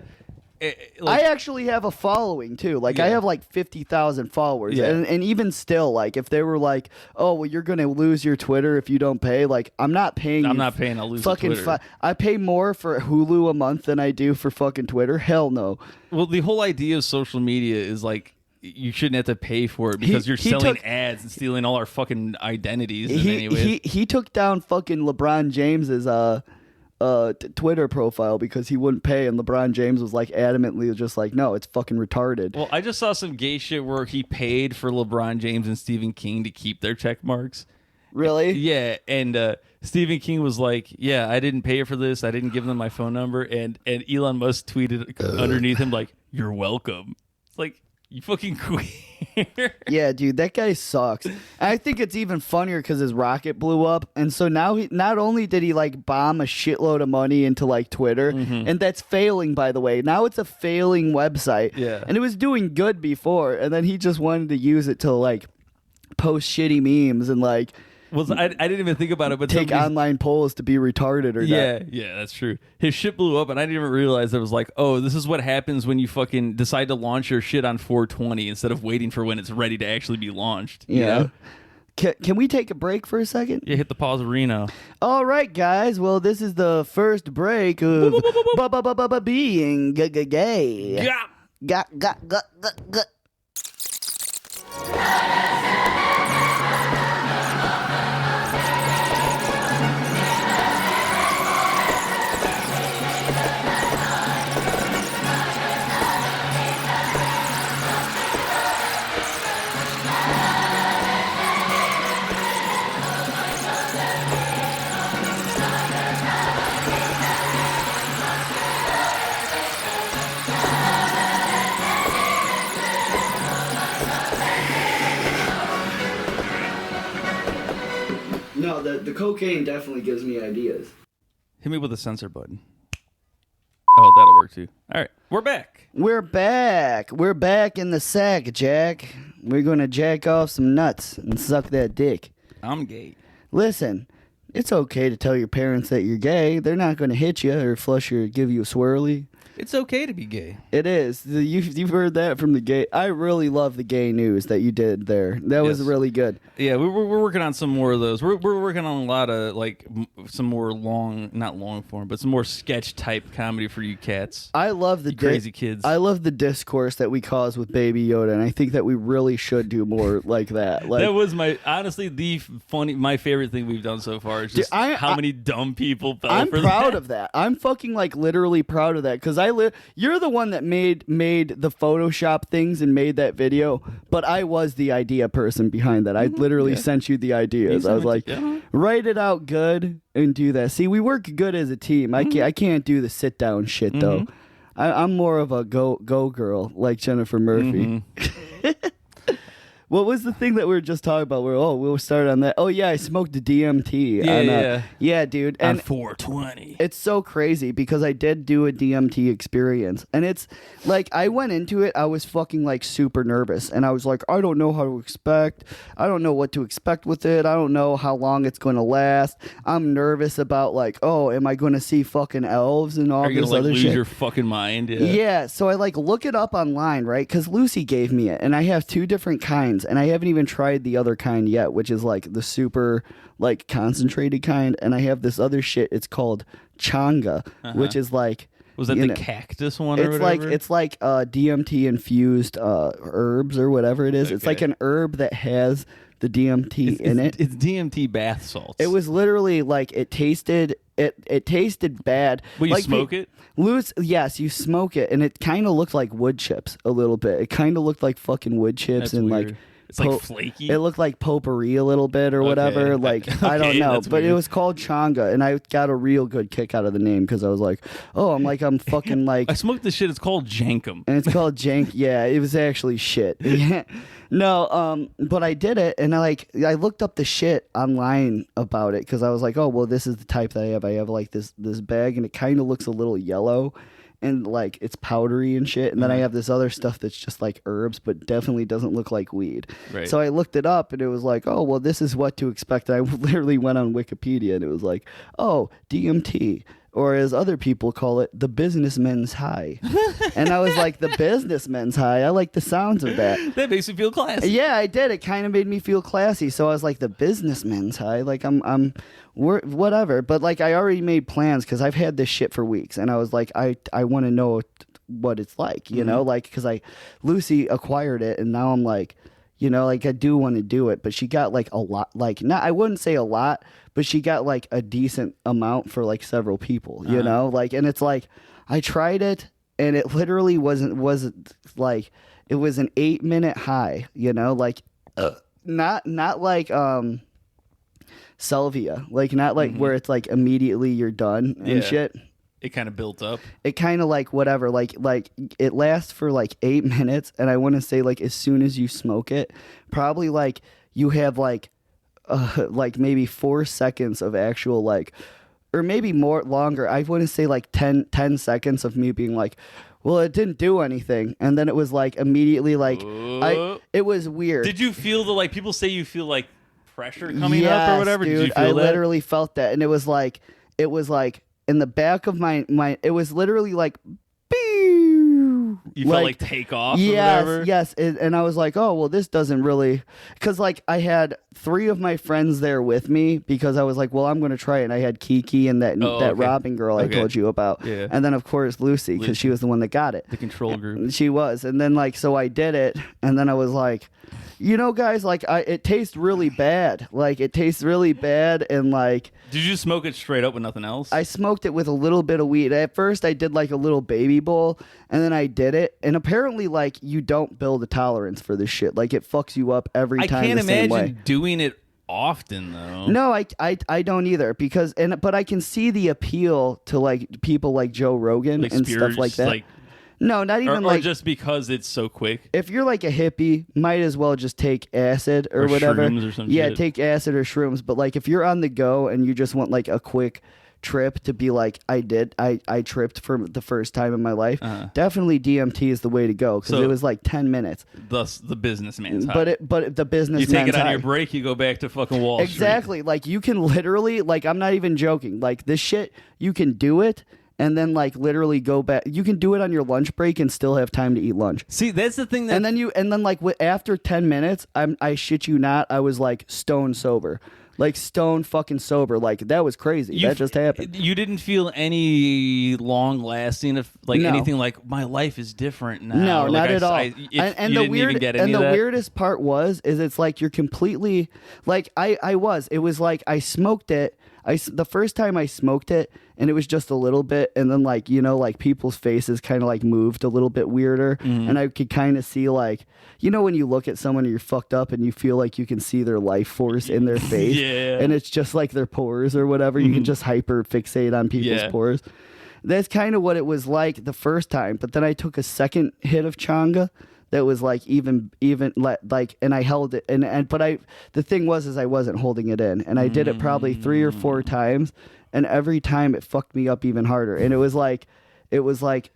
I actually have a following too. Like I have like 50,000 followers, and even still, like if they were like, "Oh, well, you're gonna lose your Twitter if you don't pay," like I'm not paying. I'm not paying. I'll lose fucking Twitter. I pay more for Hulu a month than I do for fucking Twitter. Hell no. Well, the whole idea of social media is like you shouldn't have to pay for it because you're selling ads and stealing all our fucking identities. He took down fucking LeBron James's Twitter profile because he wouldn't pay, and LeBron James was like adamantly just like, no, it's fucking retarded. Well, I just saw some gay shit where he paid for LeBron James and Stephen King to keep their check marks. Really? Yeah, and Stephen King was like, yeah, I didn't pay for this. I didn't give them my phone number, and Elon Musk tweeted underneath him like, you're welcome. It's like, You fucking queer. Yeah, dude, that guy sucks. And I think it's even funnier because his rocket blew up, and so now he not only did he like bomb a shitload of money into like Twitter, and that's failing, by the way. Now it's a failing website. Yeah, and it was doing good before, and then he just wanted to use it to like post shitty memes and like. Well, I didn't even think about it, but take online polls to be retarded or not. Yeah, that's true. His shit blew up, and I didn't even realize it was like, oh, this is what happens when you fucking decide to launch your shit on 420 instead of waiting for when it's ready to actually be launched. You know? Can we take a break for a second? Yeah, hit the pause Reno. All right, guys. Well, this is the first break of being gay. Yeah. No, the cocaine definitely gives me ideas. Hit me with a censor button. Oh, that'll work too. All right, we're back. We're back. We're back in the sack, Jack. We're gonna jack off some nuts and suck that dick. I'm gay. Listen, it's okay to tell your parents that you're gay. They're not gonna hit you or give you a swirly. It's okay to be gay. It is. You've heard that from the gay. I really love the gay news that you did there. That was really good. Yeah, we're working on some more of those. We're working on a lot of like some more not long form, but some more sketch type comedy for you cats. I love the crazy kids. I love the discourse that we cause with Baby Yoda, and I think that we really should do more like that. Like, that was honestly my favorite thing we've done so far. Is just how many dumb people fell I'm for proud that. of that. I'm fucking like literally proud of that because you're the one that made the Photoshop things and made that video, but I was the idea person behind that. I literally sent you the ideas. I was like, write it out good and do that. See, we work good as a team. I can't do the sit down shit though. I'm more of a go girl like Jennifer Murphy. What was the thing that we were just talking about? We'll start on that. Oh, yeah, I smoked a DMT. Yeah, dude. And on 420. It's so crazy because I did do a DMT experience. And it's like I went into it, I was fucking like super nervous. And I was like, I don't know how to expect. I don't know what to expect with it. I don't know how long it's going to last. I'm nervous about like, oh, am I going to see fucking elves and all this other shit? Are you going to lose your fucking mind? Yeah, so I like look it up online, right? Because Lucy gave me it. And I have two different kinds. And I haven't even tried the other kind yet, which is like the super like concentrated kind. And I have this other shit. It's called changa, which is like was that the cactus one? Or whatever? It's like DMT infused herbs or whatever it is. Okay. It's like an herb that has the DMT in it. It's DMT bath salts. It was literally like it tasted bad. Will you smoke it? Yes, you smoke it, and it kind of looked like wood chips a little bit. It kind of looked like fucking wood chips. That's and weird. Like it's like flaky. It looked like potpourri a little bit or whatever. Like I don't know, but it was called changa, and I got a real good kick out of the name because I was like, oh, I'm fucking like. I smoked this shit. It's called jankum, and it's called jank. Yeah, it was actually shit. Yeah. No, but I did it, and I looked up the shit online about it because I was like, oh, well, this is the type that I have. I have like this bag, and it kind of looks a little yellow, and like it's powdery and shit. And then I have this other stuff that's just like herbs, but definitely doesn't look like weed. Right. So I looked it up, and it was like, oh, well, this is what to expect. And I literally went on Wikipedia, and it was like, oh, DMT. Or as other people call it, the businessman's high. And I was like, the businessman's high? I like the sounds of that. That makes me feel classy. Yeah, I did. It kind of made me feel classy. So I was like, the businessman's high? Like, whatever. But like, I already made plans because I've had this shit for weeks. And I was like, I want to know what it's like, you know? Like, because Lucy acquired it, and now I'm like, you know, like I do want to do it, but she got like a lot, like not, I wouldn't say a lot, but she got like a decent amount for like several people, you know, like, and it's like, I tried it and it literally wasn't like, it was an 8-minute high, you know, like, not like, salvia, like not like where it's like immediately you're done and shit. It kind of built up. It kind of like whatever, like it lasts for like 8 minutes, and I want to say like as soon as you smoke it, probably like you have like maybe 4 seconds of actual like, or maybe more longer. I want to say like 10 seconds of me being like, well, it didn't do anything, and then it was like immediately like it was weird. Did you feel the like people say you feel like pressure coming up or whatever? Dude, did you feel I that? literally felt that, and it was like in the back of my it was literally like you felt like take off or whatever? Yes, and I was like, oh well, this doesn't really, because like I had 3 of my friends there with me, because I was like, well, I'm going to try it, and I had Kiki and that Robin girl I told you about, and then of course Lucy, because she was the one that got it, the control group. She was, and then like so I did it, and then I was like, you know, guys, like it tastes really bad. Like it tastes really bad, and like. Did you smoke it straight up with nothing else? I smoked it with a little bit of weed. At first, I did like a little baby bowl, and then I did it. And apparently, like you don't build a tolerance for this shit. Like it fucks you up every time. I can't the same imagine way. doing it often though. No, I don't either, because but I can see the appeal to like people like Joe Rogan like and stuff like that. Like, no, not even or like just because it's so quick. If you're like a hippie, might as well just take acid or whatever. Shrooms or some shit. Take acid or shrooms. But like if you're on the go and you just want like a quick trip to be like, I tripped for the first time in my life, definitely DMT is the way to go, because it was like 10 minutes. Thus the businessman's high. But the businessman's you take it on high. your break, you go back to fucking Wall Street. Exactly. Like you can literally, like I'm not even joking, like this shit, you can do it and then like literally go back. You can do it on your lunch break and still have time to eat lunch. See, that's the thing. That And then like after 10 minutes, I shit you not, I was like stone sober. Like stone fucking sober. Like that was crazy. That just happened. You didn't feel any long lasting anything like my life is different now. No, not at all. And the weirdest part is it's like you're completely like it was like I smoked it. The first time I smoked it, and it was just a little bit, and then like, you know, like people's faces kind of like moved a little bit weirder, and I could kind of see like, you know, when you look at someone and you're fucked up and you feel like you can see their life force in their face, and it's just like their pores or whatever. You can just hyper fixate on people's pores. That's kind of what it was like the first time, but then I took a second hit of changa. That was like even like, and I held it, but the thing was I wasn't holding it in, and I did it probably 3 or 4 times, and every time it fucked me up even harder, and it was like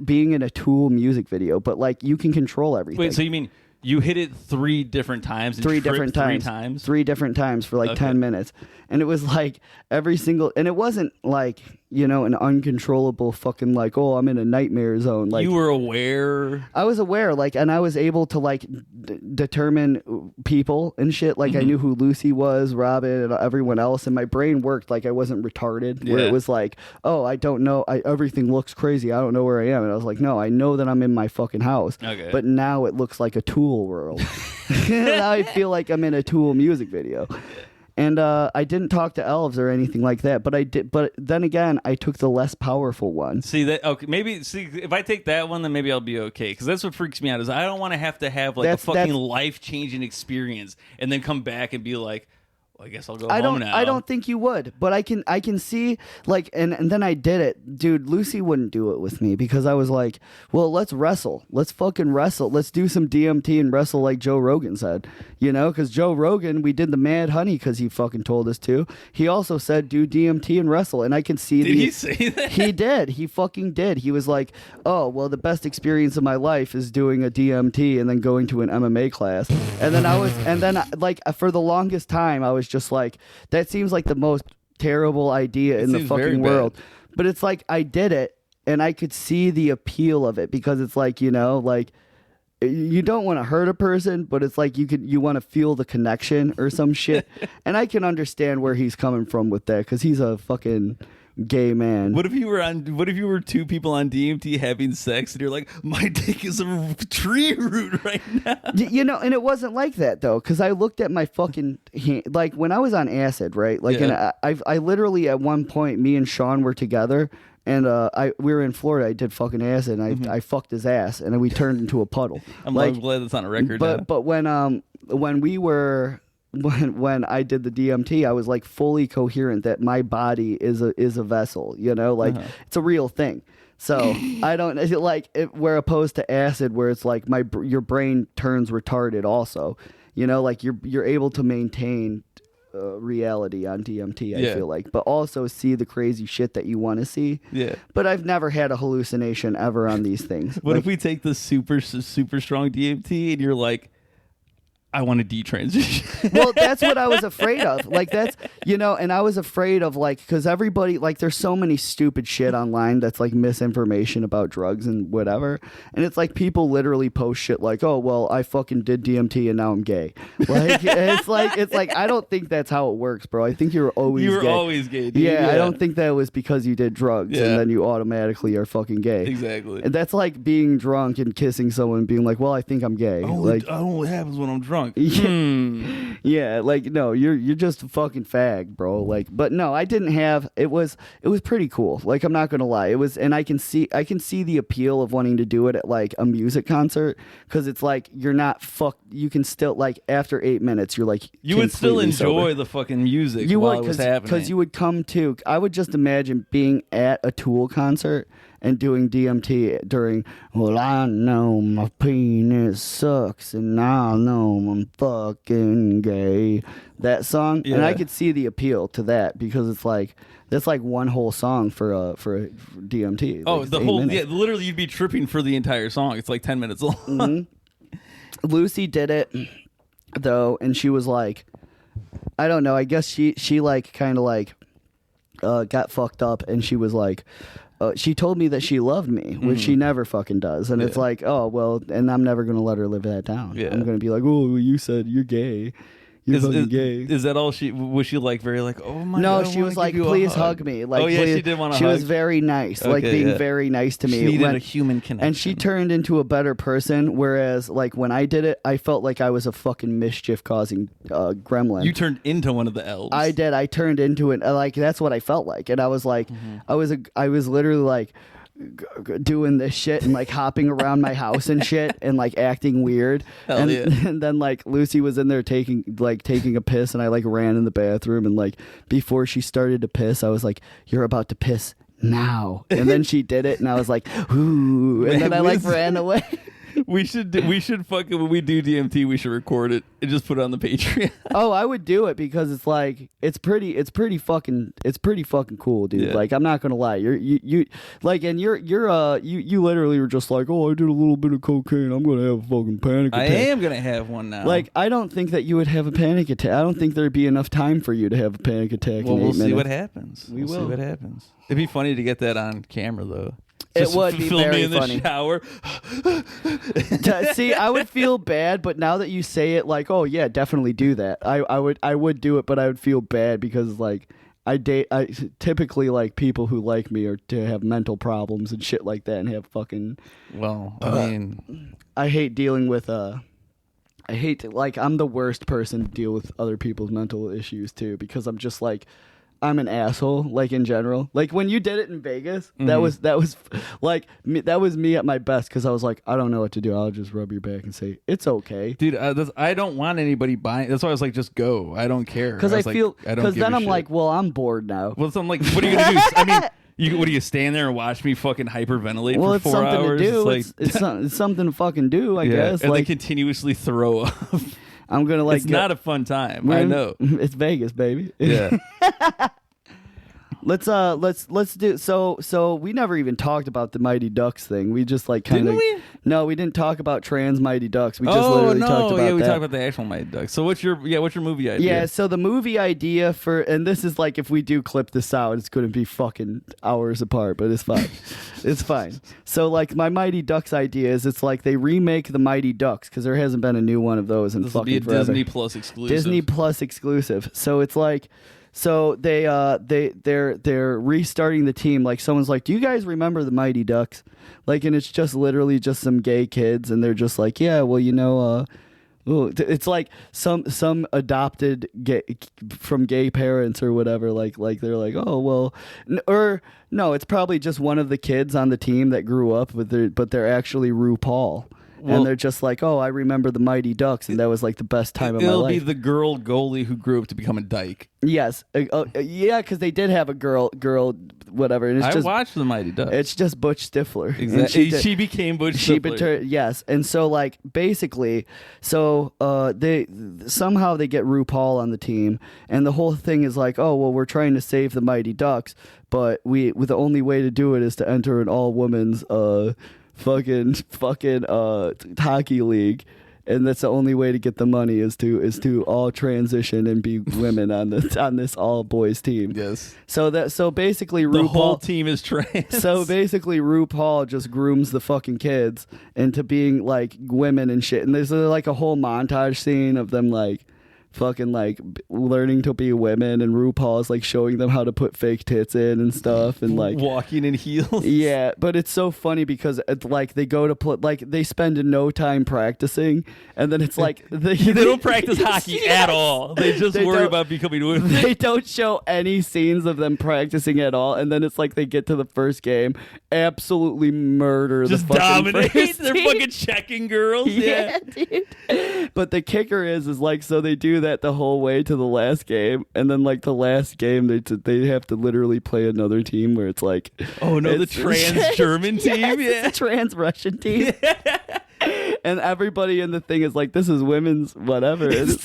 being in a Tool music video, but like you can control everything. Wait, so you mean you hit it 3 different times? And 3 different times. 3 times? 3 different times for like 10 minutes, and it was like every single, and it wasn't like, you know, an uncontrollable fucking like, oh, I'm in a nightmare zone. Like you were aware. I was aware, like, and I was able to like determine people and shit. Like I knew who Lucy was, Robin, and everyone else, and my brain worked like I wasn't retarded. Where it was like, oh, I don't know, everything looks crazy. I don't know where I am, and I was like, no, I know that I'm in my fucking house. Okay. But now it looks like a Tool world. Now I feel like I'm in a Tool music video. And I didn't talk to elves or anything like that, but I did. But then again, I took the less powerful one. See that? Okay, maybe. See, if I take that one, then maybe I'll be okay. Because that's what freaks me out. Is I don't want to have like a fucking life changing experience and then come back and be like, well, I guess I'll go home now. I don't think you would, but I can see like, and then I did it, dude. Lucy wouldn't do it with me because I was like, well, let's wrestle, let's fucking wrestle, let's do some DMT and wrestle like Joe Rogan said, you know, because Joe Rogan, we did the Mad Honey because he fucking told us to. He also said do DMT and wrestle, and I can see. Did he say that? He did. He fucking did. He was like, oh well, the best experience of my life is doing a DMT and then going to an MMA class, and then like for the longest time I was just like, that seems like the most terrible idea in the fucking world. But it's like I did it and I could see the appeal of it because it's like, you know, like you don't want to hurt a person, but it's like you want to feel the connection or some shit. And I can understand where he's coming from with that because he's a fucking gay man. What if you were 2 people on DMT having sex and you're like, my dick is a tree root right now? You know, and it wasn't like that though, because I looked at my fucking hand, like when I was on acid, right? Like, and I literally at one point, me and Sean were together, and we were in Florida. I did fucking acid, and I fucked his ass, and then we turned into a puddle. I'm glad that's on a record. But when we were when I did the DMT, I was like fully coherent that my body is a vessel, you know, like it's a real thing. So I don't like it, where opposed to acid, where it's like your brain turns retarded also, you know, like you're able to maintain reality on DMT, I feel like, but also see the crazy shit that you want to see. Yeah. But I've never had a hallucination ever on these things. What if we take the super strong DMT and you're like, I want to detransition? Well, that's what I was afraid of. Like, that's, you know, and I was afraid of, like, because everybody, like, there's so many stupid shit online that's, like, misinformation about drugs and whatever. And it's like people literally post shit like, oh, well, I fucking did DMT and now I'm gay. Like, it's like, I don't think that's how it works, bro. I think you were always gay. Always gay, dude. Yeah, I don't think that was because you did drugs and then you automatically are fucking gay. Exactly. And that's like being drunk and kissing someone and being like, well, I think I'm gay. Like, I don't know what happens when I'm drunk. Yeah, like, no, you're just a fucking fag, bro. Like, but no, I didn't have. It was pretty cool. Like, I'm not gonna lie, it was, and I can see the appeal of wanting to do it at like a music concert, because it's like you're not you can still, like, after 8 minutes you're like, you would still enjoy sober. the fucking music You while would, it was happening, because you would come to. I would just imagine being at a Tool concert and doing DMT during, well, I know my penis sucks and I know I'm fucking gay. That song. Yeah. And I could see the appeal to that, because it's like, that's like one whole song for DMT. Oh, like, the whole, literally you'd be tripping for the entire song. It's like 10 minutes long. Mm-hmm. Lucy did it, though, and she was like, I don't know, I guess she like kind of like got fucked up, and she was like, she told me that she loved me, which she never fucking does. And it's like, oh, well, and I'm never going to let her live that down. Yeah. I'm going to be like, oh, you said you're gay. You're fucking gay. Is that all was she like very like, oh my no, God? No, she was like, please hug me. Like, oh, yeah, please. she did want to hug. She was hug. very nice, like being very nice to me. She needed a human connection. And she turned into a better person, whereas like when I did it, I felt like I was a fucking mischief-causing gremlin. You turned into one of the elves. I did. I turned into it. Like, that's what I felt like. And I was like, I was literally like, doing this shit and like hopping around my house and shit and like acting weird. And then like Lucy was in there taking a piss, and I like ran in the bathroom, and like before she started to piss, I was like, you're about to piss now. And then she did it, and I was like, ooh, and then I like ran away. We should fucking, when we do DMT, we should record it and just put it on the Patreon. Oh, I would do it, because it's like, it's pretty fucking cool, dude. Yeah. Like, I'm not gonna lie, you literally were just like, oh, I did a little bit of cocaine, I'm gonna have a fucking panic attack. I am gonna have one now. Like, I don't think that you would have a panic attack. I don't think there'd be enough time for you to have a panic attack. Well, we'll see what happens. We'll see what happens. It'd be funny to get that on camera, though. It would be very funny. Shower. See, I would feel bad, but now that you say it, like, oh yeah, definitely do that. I would do it, but I would feel bad, because like I typically like people who like me are to have mental problems and shit like that, and have fucking. Well, I mean, I hate dealing with like, I'm the worst person to deal with other people's mental issues too, because I'm just like, I'm an asshole, like, in general. Like, when you did it in Vegas, that was like that was me at my best, because I was like, I don't know what to do. I'll just rub your back and say it's okay, dude. I don't want anybody buying. That's why I was like, just go. I don't care. Because then I'm like, well, I'm bored now. Well, so I'm like, what are you gonna do? I mean, what do you stand there and watch me fucking hyperventilate for 4 hours? To do. It's something to fucking do, I guess. And like, they continuously throw up. I'm gonna like. It's not a fun time. I know. It's Vegas, baby. Yeah. Let's do so we never even talked about the Mighty Ducks thing. We just like kind of. Didn't we? No, we didn't talk about trans Mighty Ducks. We just literally talked about we that. talked about the actual Mighty Ducks. So what's your movie idea? Yeah, so the movie idea for, and this is like, if we do clip this out, it's going to be fucking hours apart, but it's fine. It's fine. So like my Mighty Ducks idea is, it's like they remake the Mighty Ducks, because there hasn't been a new one of those in this fucking forever. Disney Plus exclusive. Disney Plus exclusive. So it's like, so they're restarting the team. Like, someone's like, do you guys remember the Mighty Ducks? Like, and it's just literally just some gay kids, and they're just like, yeah, well, you know, it's like some adopted from gay parents or whatever. Like they're like, oh well, or no, it's probably just one of the kids on the team that grew up with but they're actually RuPaul. and they're just like, oh, I remember the Mighty Ducks, and that was like the best time of my life. It'll be the girl goalie who grew up to become a dyke. Yes, yeah, because they did have a girl, whatever. And it's watched the Mighty Ducks. It's just Butch Stifler. Exactly. She became Butch Stifler. Yes, and so like basically, so they somehow they get RuPaul on the team, and the whole thing is like, oh well, we're trying to save the Mighty Ducks, but the only way to do it is to enter an all women's fucking hockey league. And that's the only way to get the money is to all transition and be women on this all boys team. Yes. So basically RuPaul, the whole team is trans. So basically RuPaul just grooms the fucking kids into being like women and shit. And there's like a whole montage scene of them like fucking like learning to be women, and RuPaul is like showing them how to put fake tits in and stuff, and like walking in heels. Yeah, but it's so funny because it's like they go to play, like they spend no time practicing, and then it's like they don't practice hockey at all. They just worry about becoming women. They don't show any scenes of them practicing at all, and then it's like they get to the first game, absolutely murder just the fucking dominate. They're fucking checking girls. Yeah, dude. But the kicker is like, so they do that the whole way to the last game, and then like the last game they have to literally play another team where it's like, oh no, the trans German team. Yes, it's a trans Russian team. And everybody in the thing is like, this is women's whatever. It's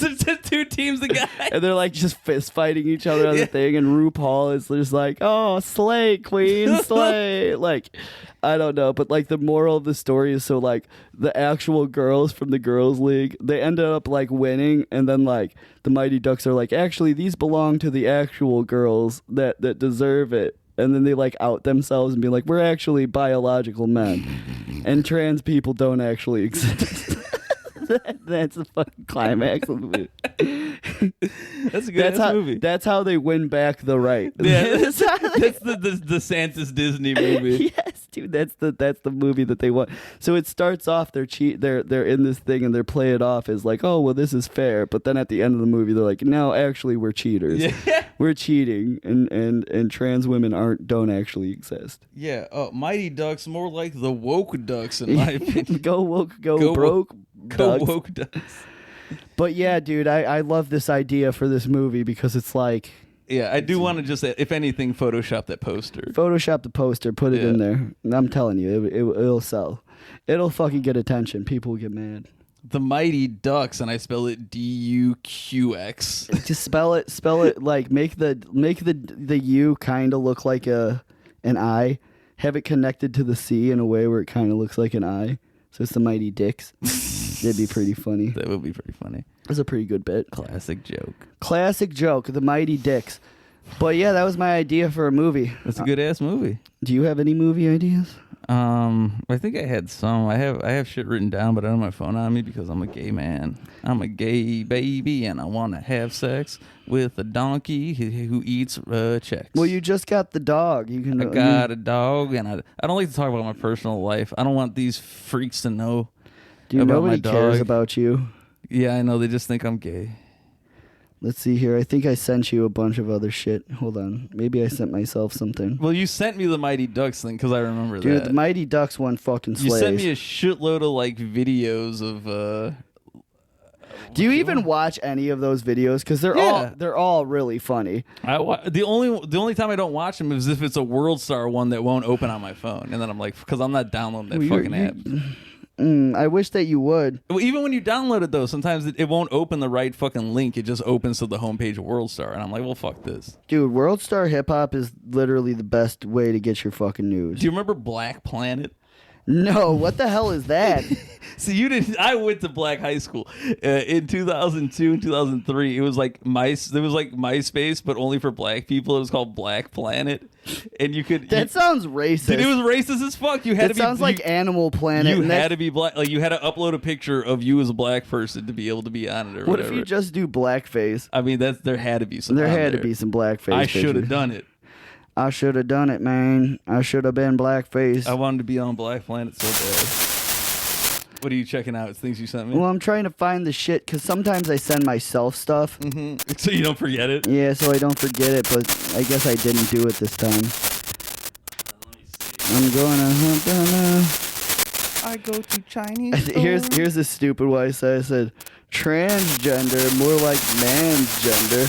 two teams of guys. And they're like just fist fighting each other on the thing, and RuPaul is just like, oh, slay queen, slay. Like, I don't know, but like the moral of the story is, so like the actual girls from the girls league, they ended up like winning, and then like the Mighty Ducks are like, actually these belong to the actual girls that deserve it. And then they like out themselves and be like, we're actually biological men, and trans people don't actually exist. That's the fucking climax of the movie. That's a good movie. That's how they win back the right. Yeah, that's the DeSantis Disney movie. Yes, dude, that's the movie that they want. So it starts off they're in this thing and they're play it off as like, oh well, this is fair, but then at the end of the movie they're like, no, actually we're cheaters. Yeah. We're cheating, and trans women don't actually exist. Yeah. Mighty Ducks, more like the woke ducks in my opinion. Go woke, go broke. Go woke ducks. But yeah, dude, I love this idea for this movie because it's like... Yeah, I do want to just, if anything, Photoshop that poster. Photoshop the poster, put it in there. I'm telling you, it'll sell. It'll fucking get attention. People will get mad. The Mighty Ducks, and I spell it DUQX. Just spell it like make the U kind of look like an I. Have it connected to the C in a way where it kind of looks like an I. So it's the Mighty Dicks. That'd be pretty funny. That would be pretty funny. That's a pretty good bit. Classic joke. The Mighty Dicks. But yeah, that was my idea for a movie. That's a good ass movie. Do you have any movie ideas? I think I had some. I have shit written down, but I don't have my phone on me because I'm a gay man. I'm a gay baby, and I want to have sex with a donkey who eats checks. Well, you just got the dog. I got a dog, and I don't like to talk about my personal life. I don't want these freaks to know. Dude, nobody cares about you. Yeah, I know. They just think I'm gay. Let's see here. I think I sent you a bunch of other shit. Hold on. Maybe I sent myself something. Well, you sent me the Mighty Ducks thing because I remember that. Dude, the Mighty Ducks one fucking slays. You sent me a shitload of like videos of. Do you even watch any of those videos? Because they're all really funny. The only time I don't watch them is if it's a World Star one that won't open on my phone, and then I'm like, because I'm not downloading that fucking app. I wish that you would. Well, even when you download it, though, sometimes it won't open the right fucking link. It just opens to the homepage of World Star. And I'm like, well, fuck this. Dude, World Star Hip Hop is literally the best way to get your fucking news. Do you remember Black Planet? No, what the hell is that? See, you didn't. I went to Black High School in 2002 and 2003. It was like MySpace, but only for black people. It was called Black Planet, and you could. That sounds racist. Dude, it was racist as fuck. You had to be. It sounds like Animal Planet. You had to be black. Like you had to upload a picture of you as a black person to be able to be on it. Or what whatever. if you just do blackface? I mean, there had to be some. There had to be some blackface. I should have done it. I should have done it, man. I should have been blackface. I wanted to be on Black Planet so bad. What are you checking out? It's things you sent me? Well, I'm trying to find the shit because sometimes I send myself stuff. Mm-hmm. So you don't forget it? Yeah, so I don't forget it, but I guess I didn't do it this time. I'm gonna I go to Chinese Here's a stupid one I said transgender, more like man's gender.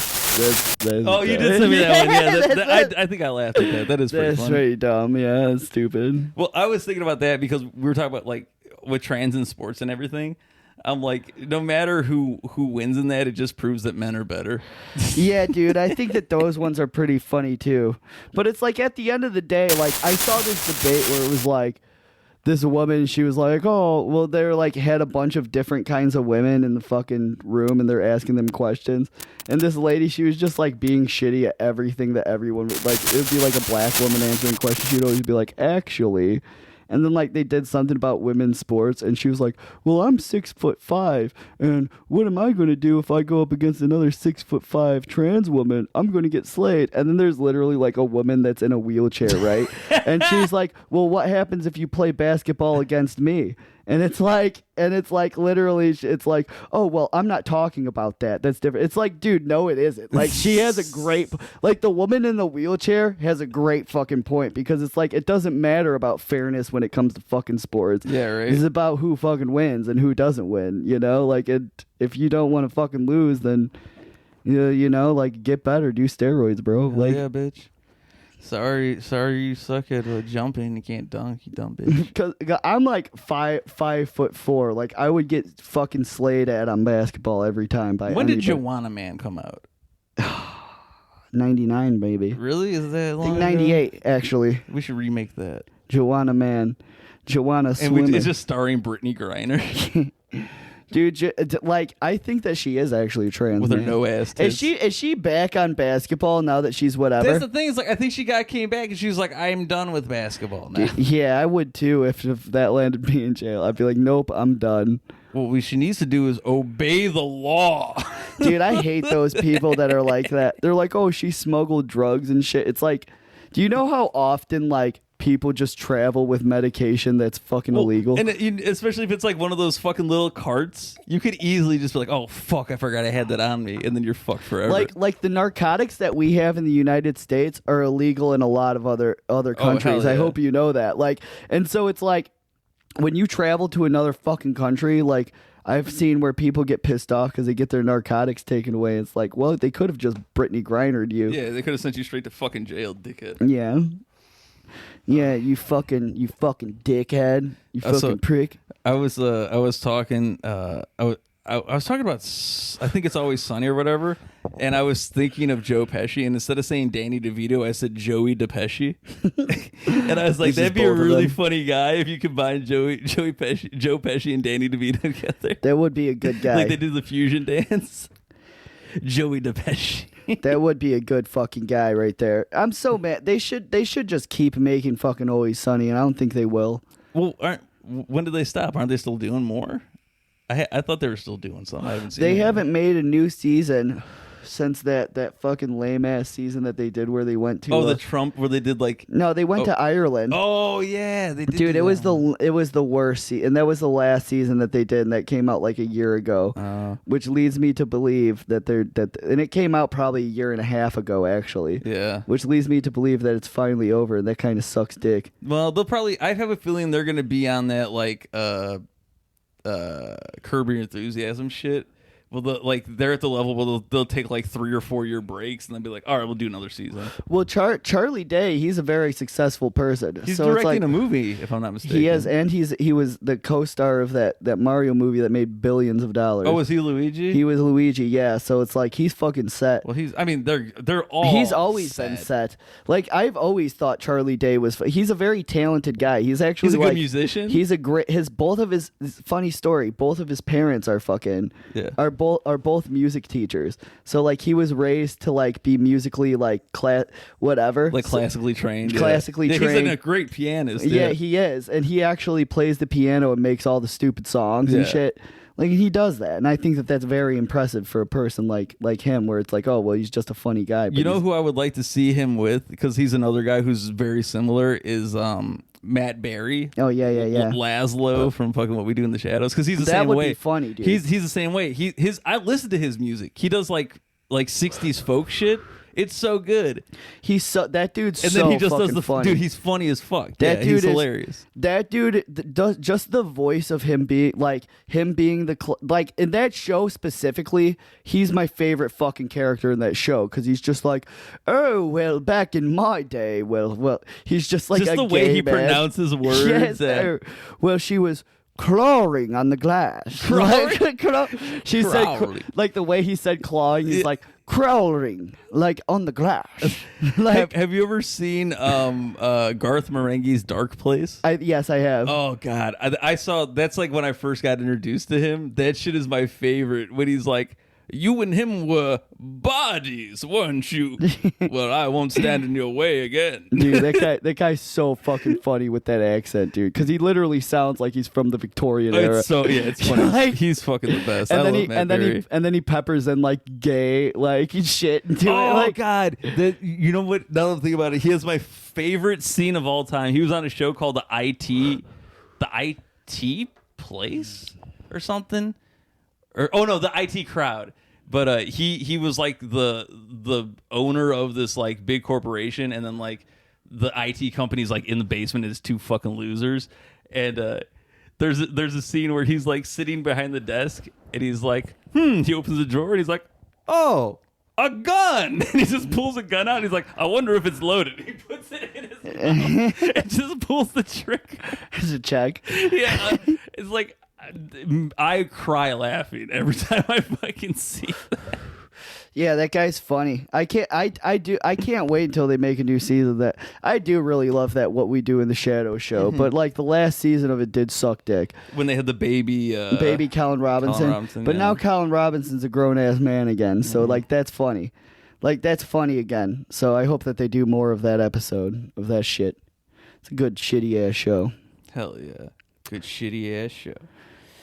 Oh, you did send me that one. Yeah, I think I laughed at that. That is pretty funny. That's very dumb. Yeah, that's stupid. Well, I was thinking about that because we were talking about like with trans in sports and everything. I'm like, no matter who wins in that, it just proves that men are better. Yeah, dude, I think that those ones are pretty funny too. But it's like at the end of the day, like I saw this debate where it was like this woman, she was like, oh, well, they're like had a bunch of different kinds of women in the fucking room and they're asking them questions. And this lady, she was just like being shitty at everything that everyone would like. It would be like a black woman answering questions. She'd always be like, actually. And then like they did something about women's sports and she was like, well, I'm 6'5", and what am I going to do if I go up against another 6'5" trans woman? I'm going to get slayed. And then there's literally like a woman that's in a wheelchair, right? And she's like, well, what happens if you play basketball against me? And it's like literally, it's like, oh, well, I'm not talking about that. That's different. It's like, dude, no, it isn't. Like, she has a great, like, the woman in the wheelchair has a great fucking point because it's like, it doesn't matter about fairness when it comes to fucking sports. Yeah, right. It's about who fucking wins and who doesn't win, you know? Like, if you don't want to fucking lose, then, you know, like, get better, do steroids, bro. Like, yeah, bitch. Sorry, you suck at jumping. You can't dunk, you dumb bitch. Because I'm like 5'4". Like I would get fucking slayed at on basketball every time. When did Joanna Man come out? 99, maybe. Really? Is that long? I think 98, ago? Actually. We should remake that. Joanna Man, Joanna Swimmer. And it's just starring Brittany Griner. Dude, like I think that she is actually trans. With her no ass tits. Is she back on basketball now that she's whatever? That's the thing. Is like I think she came back and she was like, I'm done with basketball now. Yeah, I would too if that landed me in jail. I'd be like, nope, I'm done. What she needs to do is obey the law. Dude, I hate those people that are like that. They're like, oh, she smuggled drugs and shit. It's like, do you know how often like people just travel with medication that's fucking illegal? And especially if it's like one of those fucking little carts, you could easily just be like, oh, fuck, I forgot I had that on me. And then you're fucked forever. Like the narcotics that we have in the United States are illegal in a lot of other countries. Yeah. I hope you know that. Like, and so it's like when you travel to another fucking country, like I've seen where people get pissed off because they get their narcotics taken away. It's like, well, they could have just Brittany Grinered you. Yeah, they could have sent you straight to fucking jail, dickhead. Yeah. Yeah, you fucking dickhead, you fucking prick. I was talking I was talking about I think It's Always Sunny or whatever, and I was thinking of Joe Pesci, and instead of saying Danny DeVito, I said Joey DePesci, and I was like, that'd be a really funny guy if you combine Joe Pesci and Danny DeVito together. That would be a good guy. Like they did the fusion dance. Joey DePesci. That would be a good fucking guy right there. I'm so mad. They should just keep making fucking Always Sunny, and I don't think they will. Well, when did they stop? Aren't they still doing more? I thought they were still doing something. I haven't seen. They haven't made a new season since that fucking lame ass season that they did where they went to. Oh, the Trump where they did like. No, they went to Ireland. Oh yeah, they did. Dude, it was the worst season, and that was the last season that they did, and that came out like a year ago. Which leads me to believe that and it came out probably a year and a half ago actually. Yeah. Which leads me to believe that it's finally over, and that kind of sucks dick. Well, they'll probably. I have a feeling they're gonna be on that like Curb Your Enthusiasm shit. Well, they're at the level where they'll take like 3 or 4 year breaks and then be like, all right, we'll do another season. Well, Charlie Day, he's a very successful person. He's so directing it's like, a movie, if I'm not mistaken. He is, and he was the co-star of that Mario movie that made billions of dollars. Oh, was he Luigi? He was Luigi, yeah. So it's like he's fucking set. Well, they're all. He's always been set. Like I've always thought Charlie Day was. He's a very talented guy. He's actually a good musician. He's a great. Both of his funny story. Both of his parents are fucking. Yeah. Are both music teachers. So like he was raised to like be musically like whatever. Like classically trained. Classically trained. He's like a great pianist. Yeah, he is. And he actually plays the piano and makes all the stupid songs and shit. Like he does that. And I think that that's very impressive for a person like him where it's like, oh, well, he's just a funny guy. But you know who I would like to see him with, because he's another guy who's very similar, is Matt Berry. Oh yeah. Laszlo from fucking What We Do in the Shadows, because he's the same way. That would be funny, dude. He's the same way. I listen to his music. He does like 60s folk shit, It's so good. That dude's and so then he just fucking does funny. Dude, he's funny as fuck. That dude he's is hilarious. That dude does just the voice of him being like in that show specifically. He's my favorite fucking character in that show because he's just like, oh well, back in my day, well, he's just like just a the way gay he man. pronounces words. Yes, well, she was clawing on the glass. Like, she said, like the way he said clawing, he's like crawling, like on the glass. Like, have you ever seen Garth Marenghi's Dark Place? Yes, I have. Oh God, I saw. That's like when I first got introduced to him. That shit is my favorite. When he's like, "You and him were bodies, weren't you?" Well, I won't stand in your way again. Dude, that guy's so fucking funny with that accent, dude. Because he literally sounds like he's from the Victorian era. It's it's funny. Like, he's fucking the best. And I then love he Matt and then Berry. he and then he peppers in like gay like shit into it. Oh Like, God, you know what? Now that I'm thinking about it, he has my favorite scene of all time. He was on a show called the IT Place or something, or the IT Crowd. But he was like the owner of this like big corporation, and then like the IT company's like in the basement is two fucking losers, and there's a scene where he's like sitting behind the desk and he's like, he opens the drawer and he's like, oh, a gun, and he just pulls a gun out and he's like, I wonder if it's loaded. He puts it in his mouth and just pulls the trigger. It's a check. Yeah, it's like. I cry laughing every time I fucking see that. Yeah, that guy's funny. I can't wait until they make a new season of that. I do really love that What We Do in the Shadows show, but like the last season of it did suck dick. When they had the baby Colin Robinson. But now Colin Robinson's a grown ass man again, so like that's funny. Like that's funny again. So I hope that they do more of that episode of that shit. It's a good shitty ass show. Hell yeah. Good shitty ass show.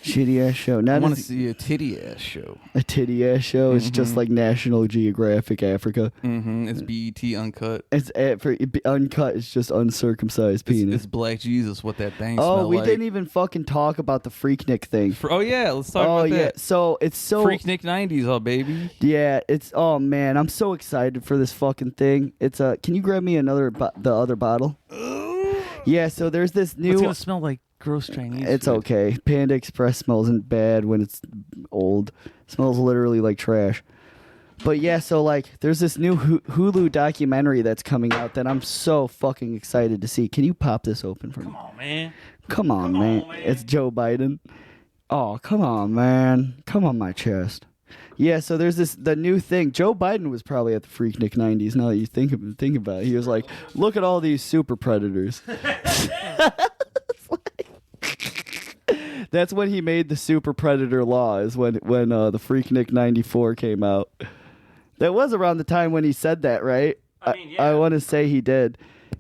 Shitty ass show. I want to see a titty ass show. A titty ass show. It's just like National Geographic Africa. It's BET Uncut. It's for uncut. It's just uncircumcised penis. It's Black Jesus. What that thing Oh, smell we like. didn't even fucking talk about the Freaknik thing. Oh yeah, let's talk about that. So it's so Freaknik 90s, oh baby. Yeah, it's man, I'm so excited for this fucking thing. It's can you grab me the other bottle? Yeah, so there's this new. It's gonna smell like gross Chinese. It's food. okay. Panda Express smells bad when it's old. It smells literally like trash. But yeah, so like there's this new Hulu documentary that's coming out that I'm so fucking excited to see. Can you pop this open for me? Come on, man. Come on, man. It's Joe Biden. Oh, come on, man. Come on my chest. Yeah, so there's the new thing. Joe Biden was probably at the Freaknik 90s. Now that you think about it, he was like, "Look at all these super predators." That's when he made the super predator laws. When the Freaknik 94 came out. That was around the time when he said that, right? I mean, yeah. I want to say he did.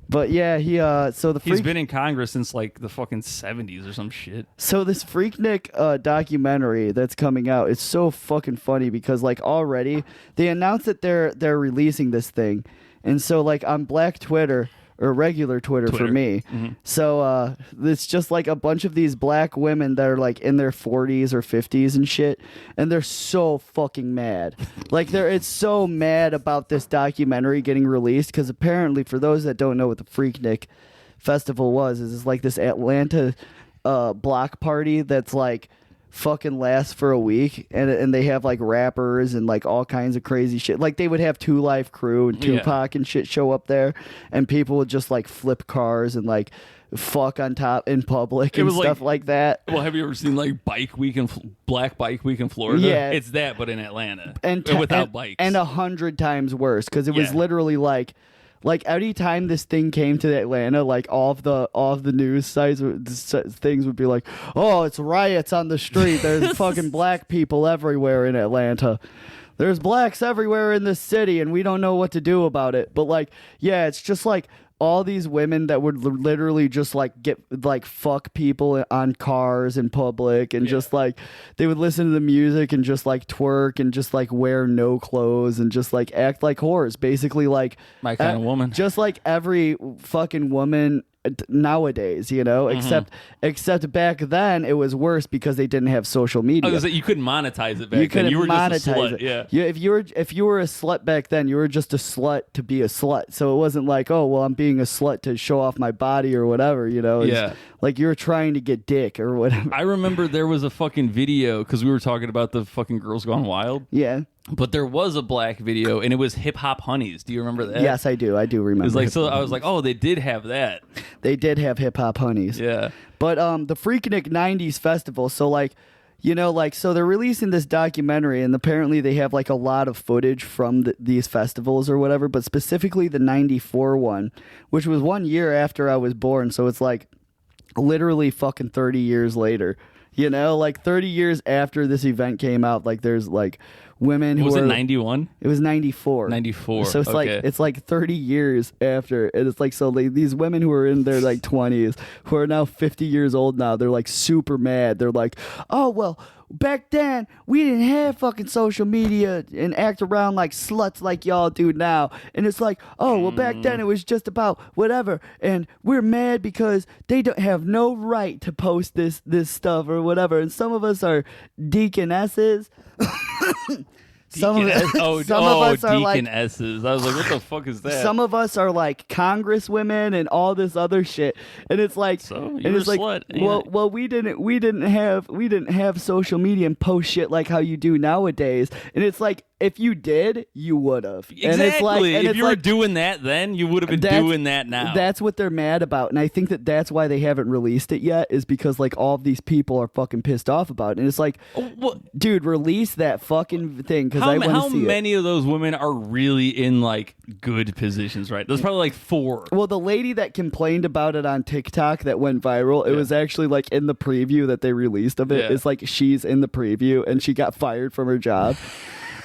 But yeah, he's been in Congress since like the fucking 70s or some shit. So this Freaknik documentary that's coming out, it's so fucking funny because like already they announced that they're releasing this thing, and so like on Black Twitter or regular Twitter for me, so it's just like a bunch of these black women that are like in their 40s or 50s and shit, and they're so fucking mad. Like it's so mad about this documentary getting released because apparently, for those that don't know what the Freaknik Festival was, is it's like this Atlanta block party that's like fucking lasts for a week, and they have like rappers and like all kinds of crazy shit. Like they would have 2 Live Crew and Tupac and shit show up there, and people would just like flip cars and like fuck on top in public and stuff like that. Well, have you ever seen like Black Bike Week in Florida? Yeah, it's that, but in Atlanta and without bikes, and 100 times worse because it was literally like every time this thing came to Atlanta, like all of the news sites things would be like, oh, it's riots on the street. There's fucking black people everywhere in Atlanta. There's blacks everywhere in this city, and we don't know what to do about it. But like, yeah, it's just like all these women that would literally just like fuck people on cars in public, and just like they would listen to the music and just like twerk and just like wear no clothes and just like act like whores, basically like my kind of woman. Just like every fucking woman nowadays, you know, except back then it was worse because they didn't have social media. You couldn't monetize it back then. You were just a slut. Yeah. If you were a slut back then, you were just a slut to be a slut. So it wasn't like, oh, well, I'm being a slut to show off my body or whatever, you know. It's like you were trying to get dick or whatever. I remember there was a fucking video because we were talking about the fucking Girls Gone Wild. Yeah. But there was a black video, and it was Hip Hop Honeys. Do you remember that? Yes, I do. I do remember. It was like, so I was like, oh, they did have that. They did have Hip Hop Honeys. Yeah. But the Freaknik 90s festival, so like, you know, like, so they're releasing this documentary, and apparently they have like a lot of footage from these festivals or whatever, but specifically the 94 one, which was 1 year after I was born. So it's like literally fucking 30 years later. You know, like 30 years after this event came out, like there's like women who was it 91? It was 94. 94. So it's like 30 years after, and it's like, so like these women who are in their like 20s who are now 50 years old now, they're like super mad. They're like, oh well, back then we didn't have fucking social media and act around like sluts like y'all do now. And it's like, oh well, back then it was just about whatever, and we're mad because they don't have no right to post this stuff or whatever. And some of us are deaconesses. Some of us are like deaconesses. I was like, what the fuck is that? Some of us are like congresswomen and all this other shit, and it's like, so you're a slut. Well, we didn't have social media and post shit like how you do nowadays, and it's like, if you did, you would have. Exactly. And it's like, if you were doing that then, you would have been doing that now. That's what they're mad about. And I think that's why they haven't released it yet, is because like all of these people are fucking pissed off about it. And it's like, dude, release that fucking thing, because I want to see it. How many of those women are really in like good positions, right? There's probably like 4. Well, the lady that complained about it on TikTok that went viral, it was actually like in the preview that they released of it. Yeah. It's like she's in the preview and she got fired from her job.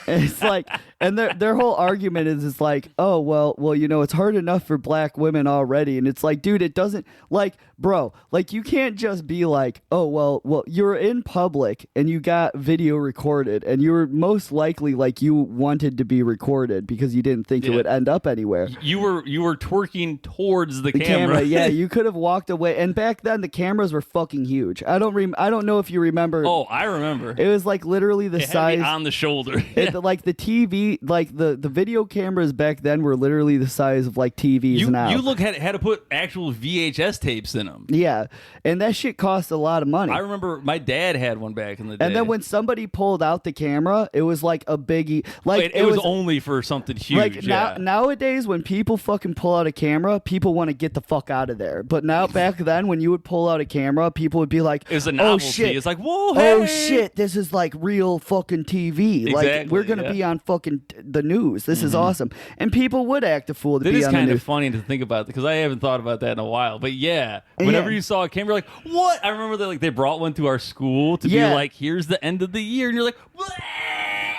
And it's like, and their whole argument is like, oh, well, you know, it's hard enough for black women already. And it's like, dude, it doesn't, like, bro, like, you can't just be like, oh, well, you're in public and you got video recorded, and you were most likely like you wanted to be recorded because you didn't think it would end up anywhere. You were twerking towards the camera. Yeah, you could have walked away. And back then the cameras were fucking huge. I don't know if you remember. Oh, I remember. It was like literally the size on the shoulder. Like the TV, like the video cameras back then were literally the size of like TVs now. You had to put actual VHS tapes in them. Yeah, and that shit cost a lot of money. I remember my dad had one back in the day. And then when somebody pulled out the camera, it was like a biggie. Like it was only for something huge. Like nowadays, when people fucking pull out a camera, people want to get the fuck out of there. But now, back then, when you would pull out a camera, people would be like, "It was a novelty." Oh shit! It's like, whoa, hey. Oh shit! This is like real fucking TV. Exactly, like we're gonna be on fucking the news. This is awesome. And people would act a fool to be on the news. It is kind of funny to think about, because I haven't thought about that in a while. But yeah, whenever you saw a camera, like, what? I remember that they brought one to our school to be like, here's the end of the year, and you're like, what?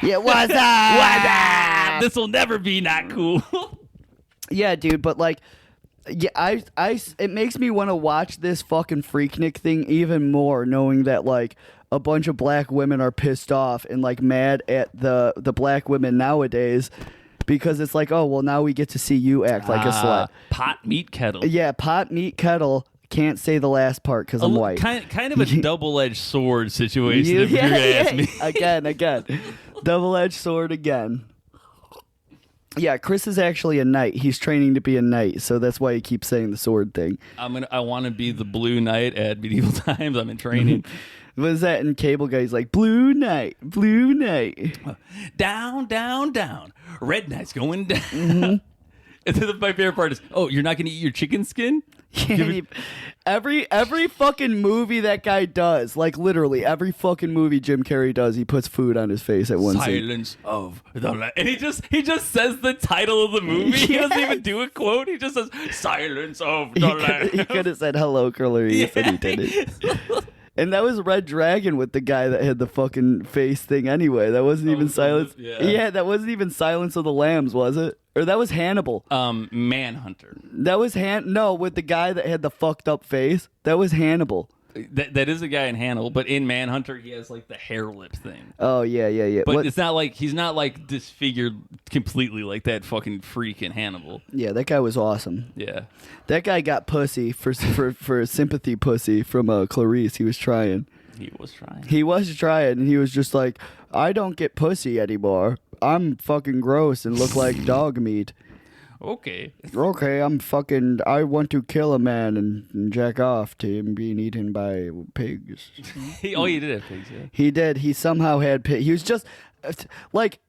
Yeah, what's up? What's up? This will never be not cool. Yeah, dude, but like, yeah, it makes me want to watch this fucking Freaknik thing even more, knowing that like a bunch of black women are pissed off and like mad at the black women nowadays, because it's like, oh well, now we get to see you act like a slut. Pot meat kettle. Yeah, pot meat kettle. Can't say the last part because I'm white. Kind of a double-edged sword situation, if you're gonna ask me. Again, double-edged sword again. Yeah, Chris is actually a knight. He's training to be a knight, so that's why he keeps saying the sword thing. I want to be the blue knight at medieval times. I'm in training. What is that in Cable Guy? He's like, blue knight, blue knight. Down, down, down. Red knight's going down. Mm-hmm. And then my favorite part is, oh, you're not going to eat your chicken skin? Every fucking movie that guy does, like literally every fucking movie Jim Carrey does, he puts food on his face at one scene. Silence of the Lambs. And he just says the title of the movie. Yes. He doesn't even do a quote. He just says Silence of the Lambs. He could have said hello, Clarice, and he didn't. And that was Red Dragon with the guy that had the fucking face thing anyway. That wasn't even Silence. Yeah, that wasn't even Silence of the Lambs, was it? Or that was Hannibal. Manhunter. That was no, with the guy that had the fucked up face. That was Hannibal. That is a guy in Hannibal, but in Manhunter he has like the hair lip thing. Oh yeah. But it's not like he's not like disfigured completely like that fucking freak in Hannibal. Yeah, that guy was awesome. Yeah, that guy got pussy for sympathy pussy from Clarice. He was trying. He was trying, and he was just like, I don't get pussy anymore. I'm fucking gross and look like dog meat. Okay, I want to kill a man and jack off to him being eaten by pigs. He did have pigs, yeah. He did. He somehow had pigs. He was just like,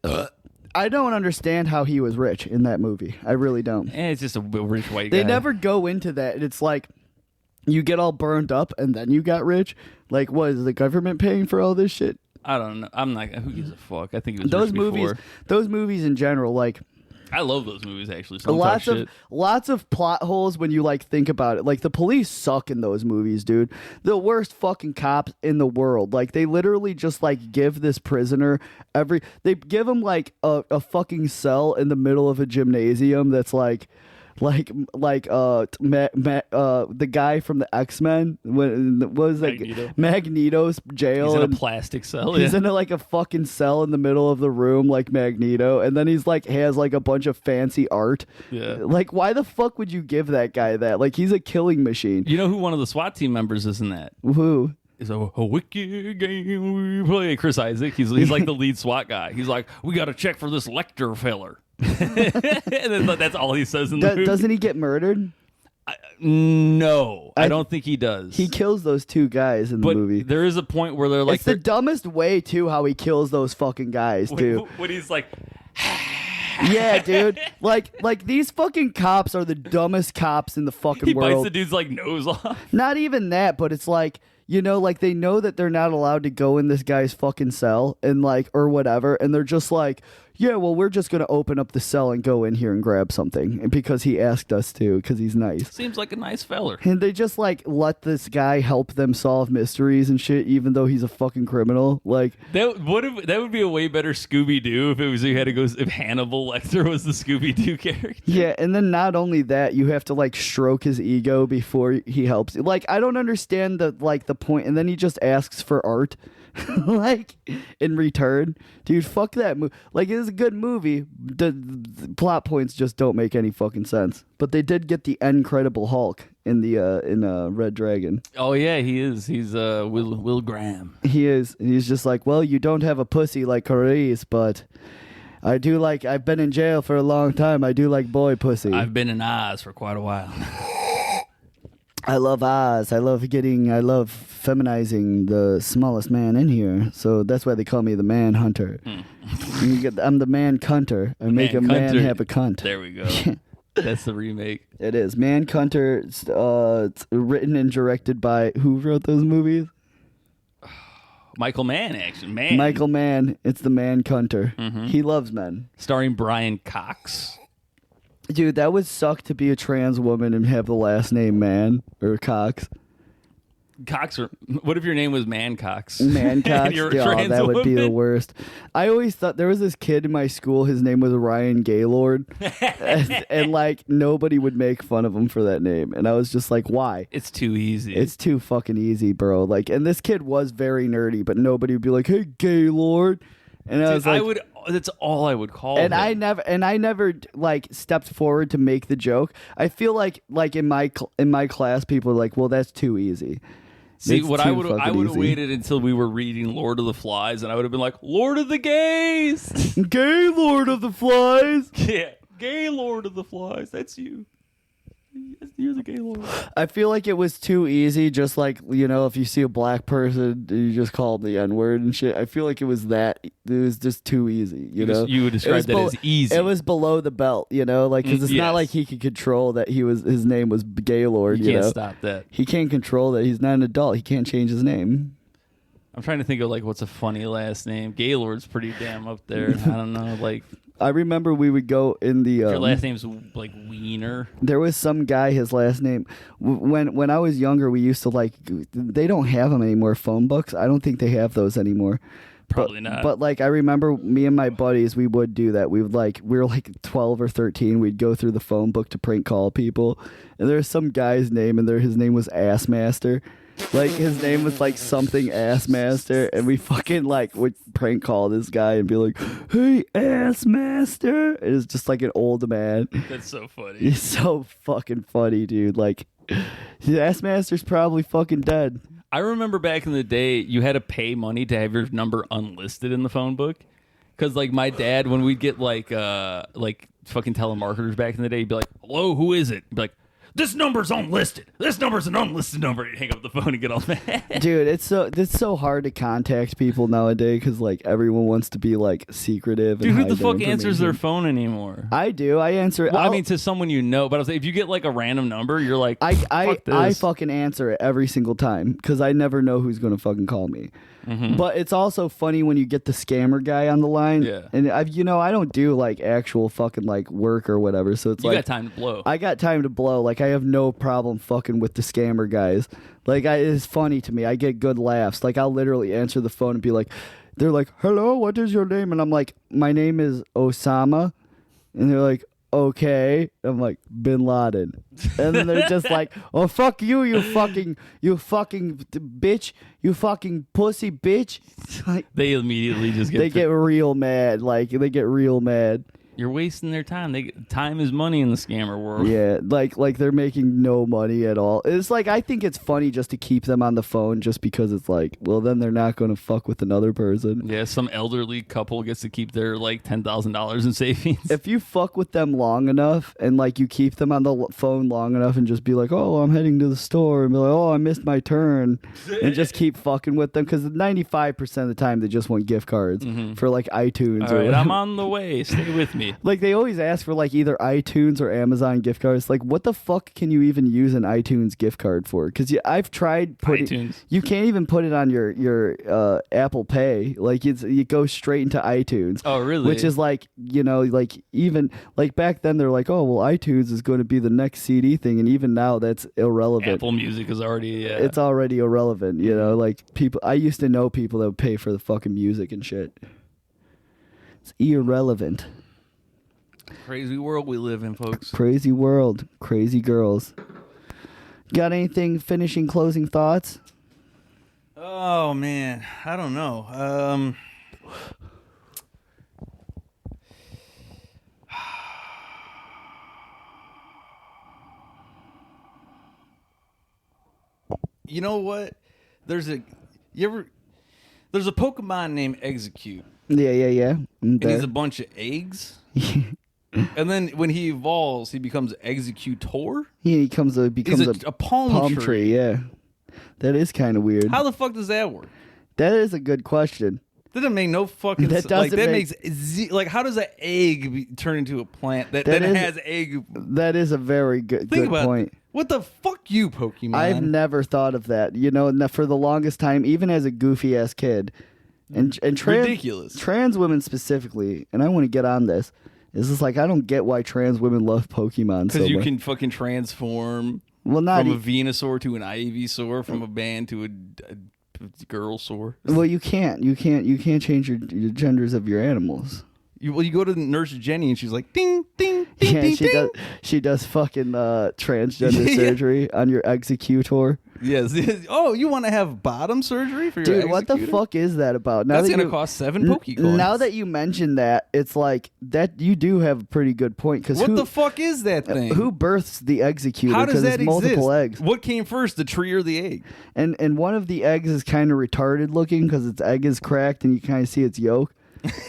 I don't understand how he was rich in that movie. I really don't. It's just a rich white guy. They never go into that. It's like, you get all burned up and then you got rich. Like, what, is the government paying for all this shit? I don't know. I'm not. Who gives a fuck? I think it was those rich movies. before. Those movies in general, like. I love those movies actually. Lots of plot holes when you like think about it. Like the police suck in those movies, dude. The worst fucking cops in the world. Like they literally just like give this prisoner they give him like a fucking cell in the middle of a gymnasium that's like the guy from the X-Men, what was that? Magneto's jail. He's in a plastic cell. He's in like a fucking cell in the middle of the room like Magneto, and then he's like has like a bunch of fancy art. Yeah. Like, why the fuck would you give that guy that? Like, he's a killing machine. You know who one of the SWAT team members is in that? Who? Is a wicked game we play. Chris Isaac. He's like the lead SWAT guy. He's like, we got to check for this Lecter feller. And that's all he says in the movie. Doesn't he get murdered? No, I don't think he does. He kills those two guys in the movie. There is a point where they're like, it's the dumbest way too how he kills those fucking guys too. When he's like, yeah, dude. Like these fucking cops are the dumbest cops in the fucking world. He bites the dude's like nose off. Not even that, but it's like, you know, like they know that they're not allowed to go in this guy's fucking cell and like, or whatever. And they're just like, yeah, well, we're just going to open up the cell and go in here and grab something. And because he asked us to, because he's nice. Seems like a nice feller. And they just like let this guy help them solve mysteries and shit, even though he's a fucking criminal. Like that would be a way better Scooby-Doo if Hannibal Lecter was the Scooby-Doo character. Yeah, and then not only that, you have to like stroke his ego before he helps. Like, I don't understand the point. And then he just asks for art. Like in return, dude, fuck that movie. Like, it is a good movie. The plot points just don't make any fucking sense. But they did get the Incredible Hulk in the Red Dragon. Oh yeah, he is. He's Will Graham. He is. And he's just like, well, you don't have a pussy like Clarice, but I do like. I've been in jail for a long time. I do like boy pussy. I've been in Oz for quite a while. I love Oz. I love feminizing the smallest man in here. So that's why they call me the man hunter. I'm the man cunter. I make a man have a cunt. There we go. That's the remake. It is. Man Cunter. It's written and directed by, who wrote those movies? Michael Mann, actually. Michael Mann. It's the Man Cunter. Mm-hmm. He loves men. Starring Brian Cox. Dude, that would suck to be a trans woman and have the last name Man or Cox. What if your name was Mancox? Mancox? You're a trans that would be the woman? worst. I always thought there was this kid in my school, his name was Ryan Gaylord. and like nobody would make fun of him for that name. And I was just like, why? It's too easy. It's too fucking easy, bro. Like, and this kid was very nerdy, but nobody would be like, hey, Gaylord. And I was like, that's all I would call him. I never like stepped forward to make the joke. I feel like in my class, people are like, well, that's too easy. See, I would have waited until we were reading Lord of the Flies, and I would have been like, Lord of the Gays! Gay Lord of the Flies! Yeah, gay Lord of the Flies, that's you. You're the gay Lord. I feel like it was too easy, just like, you know, if you see a black person, you just call them the N-word and shit. I feel like it was just too easy, you know? You would describe that as easy. It was below the belt, you know? Like, because it's not like he could control that his name was Gaylord, you know? He can't stop that. He can't control that. He's not an adult. He can't change his name. I'm trying to think of, like, what's a funny last name. Gaylord's pretty damn up there. I don't know, like... I remember we would go in the... your last name's, like, Wiener. There was some guy, his last name... When I was younger, we used to, like... They don't have them anymore, phone books. I don't think they have those anymore. Probably not. But, like, I remember me and my buddies, we would do that. We were, like, 12 or 13. We'd go through the phone book to prank call people. And there was some guy's name, and his name was Assmaster. Like his name was like something Ass Master, and we fucking like would prank call this guy and be like, "Hey, Ass Master!" It was just like an old man. That's so funny. He's so fucking funny, dude. Like, the Ass Master's probably fucking dead. I remember back in the day, you had to pay money to have your number unlisted in the phone book. Because like my dad, when we'd get like fucking telemarketers back in the day, he'd be like, "Hello, who is it?" He'd be like, "This number's unlisted. This number's an unlisted number." He'd hang up the phone and get all mad. Dude, it's so hard to contact people nowadays because like everyone wants to be like secretive. Dude, and who hide the their fuck answers their information. phone anymore? I do. I answer it. Well, I mean, to someone you know. But I was like, if you get like a random number, you're like, fuck this. I fucking answer it every single time because I never know who's gonna fucking call me. Mm-hmm. But it's also funny when you get the scammer guy on the line. Yeah. And I don't do like actual fucking like work or whatever. So it's you like got time to blow. I got time to blow. Like I have no problem fucking with the scammer guys. Like it's funny to me. I get good laughs. Like I'll literally answer the phone and be like, they're like, "Hello, what is your name?" And I'm like, "My name is Osama." And they're like, "Okay." I'm like, "Bin Laden." And then they're just like, "Oh, fuck you, you fucking bitch, you fucking pussy bitch." Like, they immediately just get. They get real mad. Like they get real mad. You're wasting their time. Time is money in the scammer world. Yeah, like they're making no money at all. It's like I think it's funny just to keep them on the phone just because it's like, well, then they're not going to fuck with another person. Yeah, some elderly couple gets to keep their like $10,000 in savings. If you fuck with them long enough and like you keep them on the phone long enough and just be like, "Oh, I'm heading to the store," and be like, "Oh, I missed my turn," and just keep fucking with them because 95% of the time they just want gift cards for like iTunes. All or right, whatever. I'm on the way. Stay with me. Like they always ask for like either iTunes or Amazon gift cards. Like what the fuck can you even use an iTunes gift card for? Because I've tried putting iTunes. You can't even put it on your Apple Pay. Like it goes straight into iTunes. Oh really? Which is like like even like back then they're like, "Oh well, iTunes is going to be the next CD thing," and even now that's irrelevant. Apple Music is already it's already irrelevant. Like people. I used to know people that would pay for the fucking music and shit. It's irrelevant. Crazy world we live in, folks. Crazy world. Crazy girls. Got anything finishing closing thoughts? Oh man, I don't know. You know what? There's a Pokemon named Execute. Yeah. And he's a bunch of eggs. And then when he evolves, he becomes Executor. He becomes a palm tree. Yeah, that is kind of weird. How the fuck does that work? That is a good question. That doesn't make no fucking sense. Like how does an egg turn into a plant that has egg? That is a very good point. What the fuck, you Pokemon? I've never thought of that. For the longest time, even as a goofy ass kid, and ridiculous trans women specifically, and I want to get on this. It's just like I don't get why trans women love Pokemon so much. Because you can fucking transform from a Venusaur to an Ivysaur, from a man to a girlsaur. Well, you can't change your genders of your animals. You go to Nurse Jenny and she's like, ding, ding, ding, yeah, ding, she ding. She does fucking transgender surgery on your Executor. Yes. Oh, you want to have bottom surgery for your Dude, what the fuck is that about? That's going to cost 7 Pokecoins. Now that you mention that, it's like that you do have a pretty good point. What the fuck is that thing? Who births the Executor? How does that multiple exist? eggs. What came first, the tree or the egg? And one of the eggs is kind of retarded looking because its egg is cracked and you kind of see its yolk.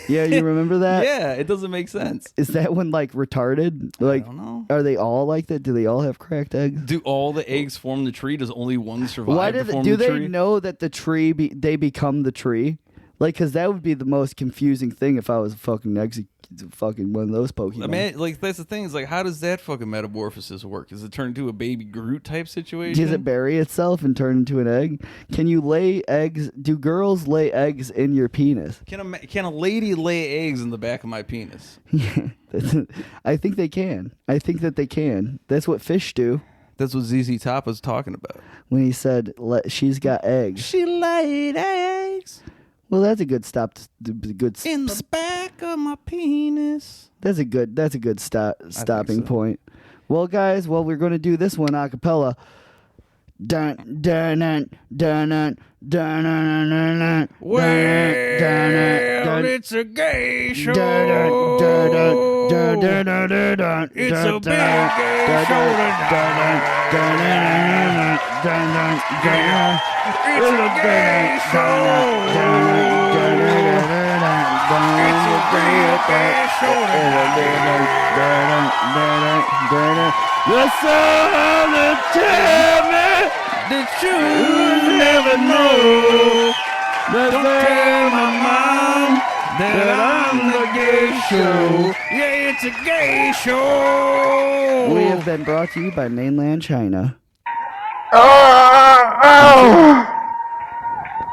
Yeah, you remember that? Yeah, it doesn't make sense. Is that one like retarded? Like, I don't know. Are they all like that? Do they all have cracked eggs? Do all the eggs form the tree? Does only one survive? Why do they know that the tree they become the tree? Like, because that would be the most confusing thing if I was fucking one of those Pokemon. I mean, like that's the thing. Is like, how does that fucking metamorphosis work? Does it turn into a baby Groot type situation? Does it bury itself and turn into an egg? Can you lay eggs? Do girls lay eggs in your penis? Can a lady lay eggs in the back of my penis? Yeah, I think they can. I think that they can. That's what fish do. That's what ZZ Top was talking about when he said she's got eggs. She laid eggs. Well, that's a good in the back of my penis. That's a good stopping point. Well, guys, we're going to do this one a cappella. Dun dun dun dun dun dun dun dun. Well, it's a gay show. It's a big gay show tonight. It's a gay show. It's a gay show tonight. The sun will tell me that you never know. Don't Tell my mom that I'm the gay show. Yeah, it's a gay show. We have been brought to you by mainland China.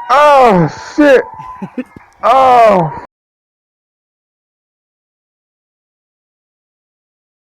Oh, shit. Oh.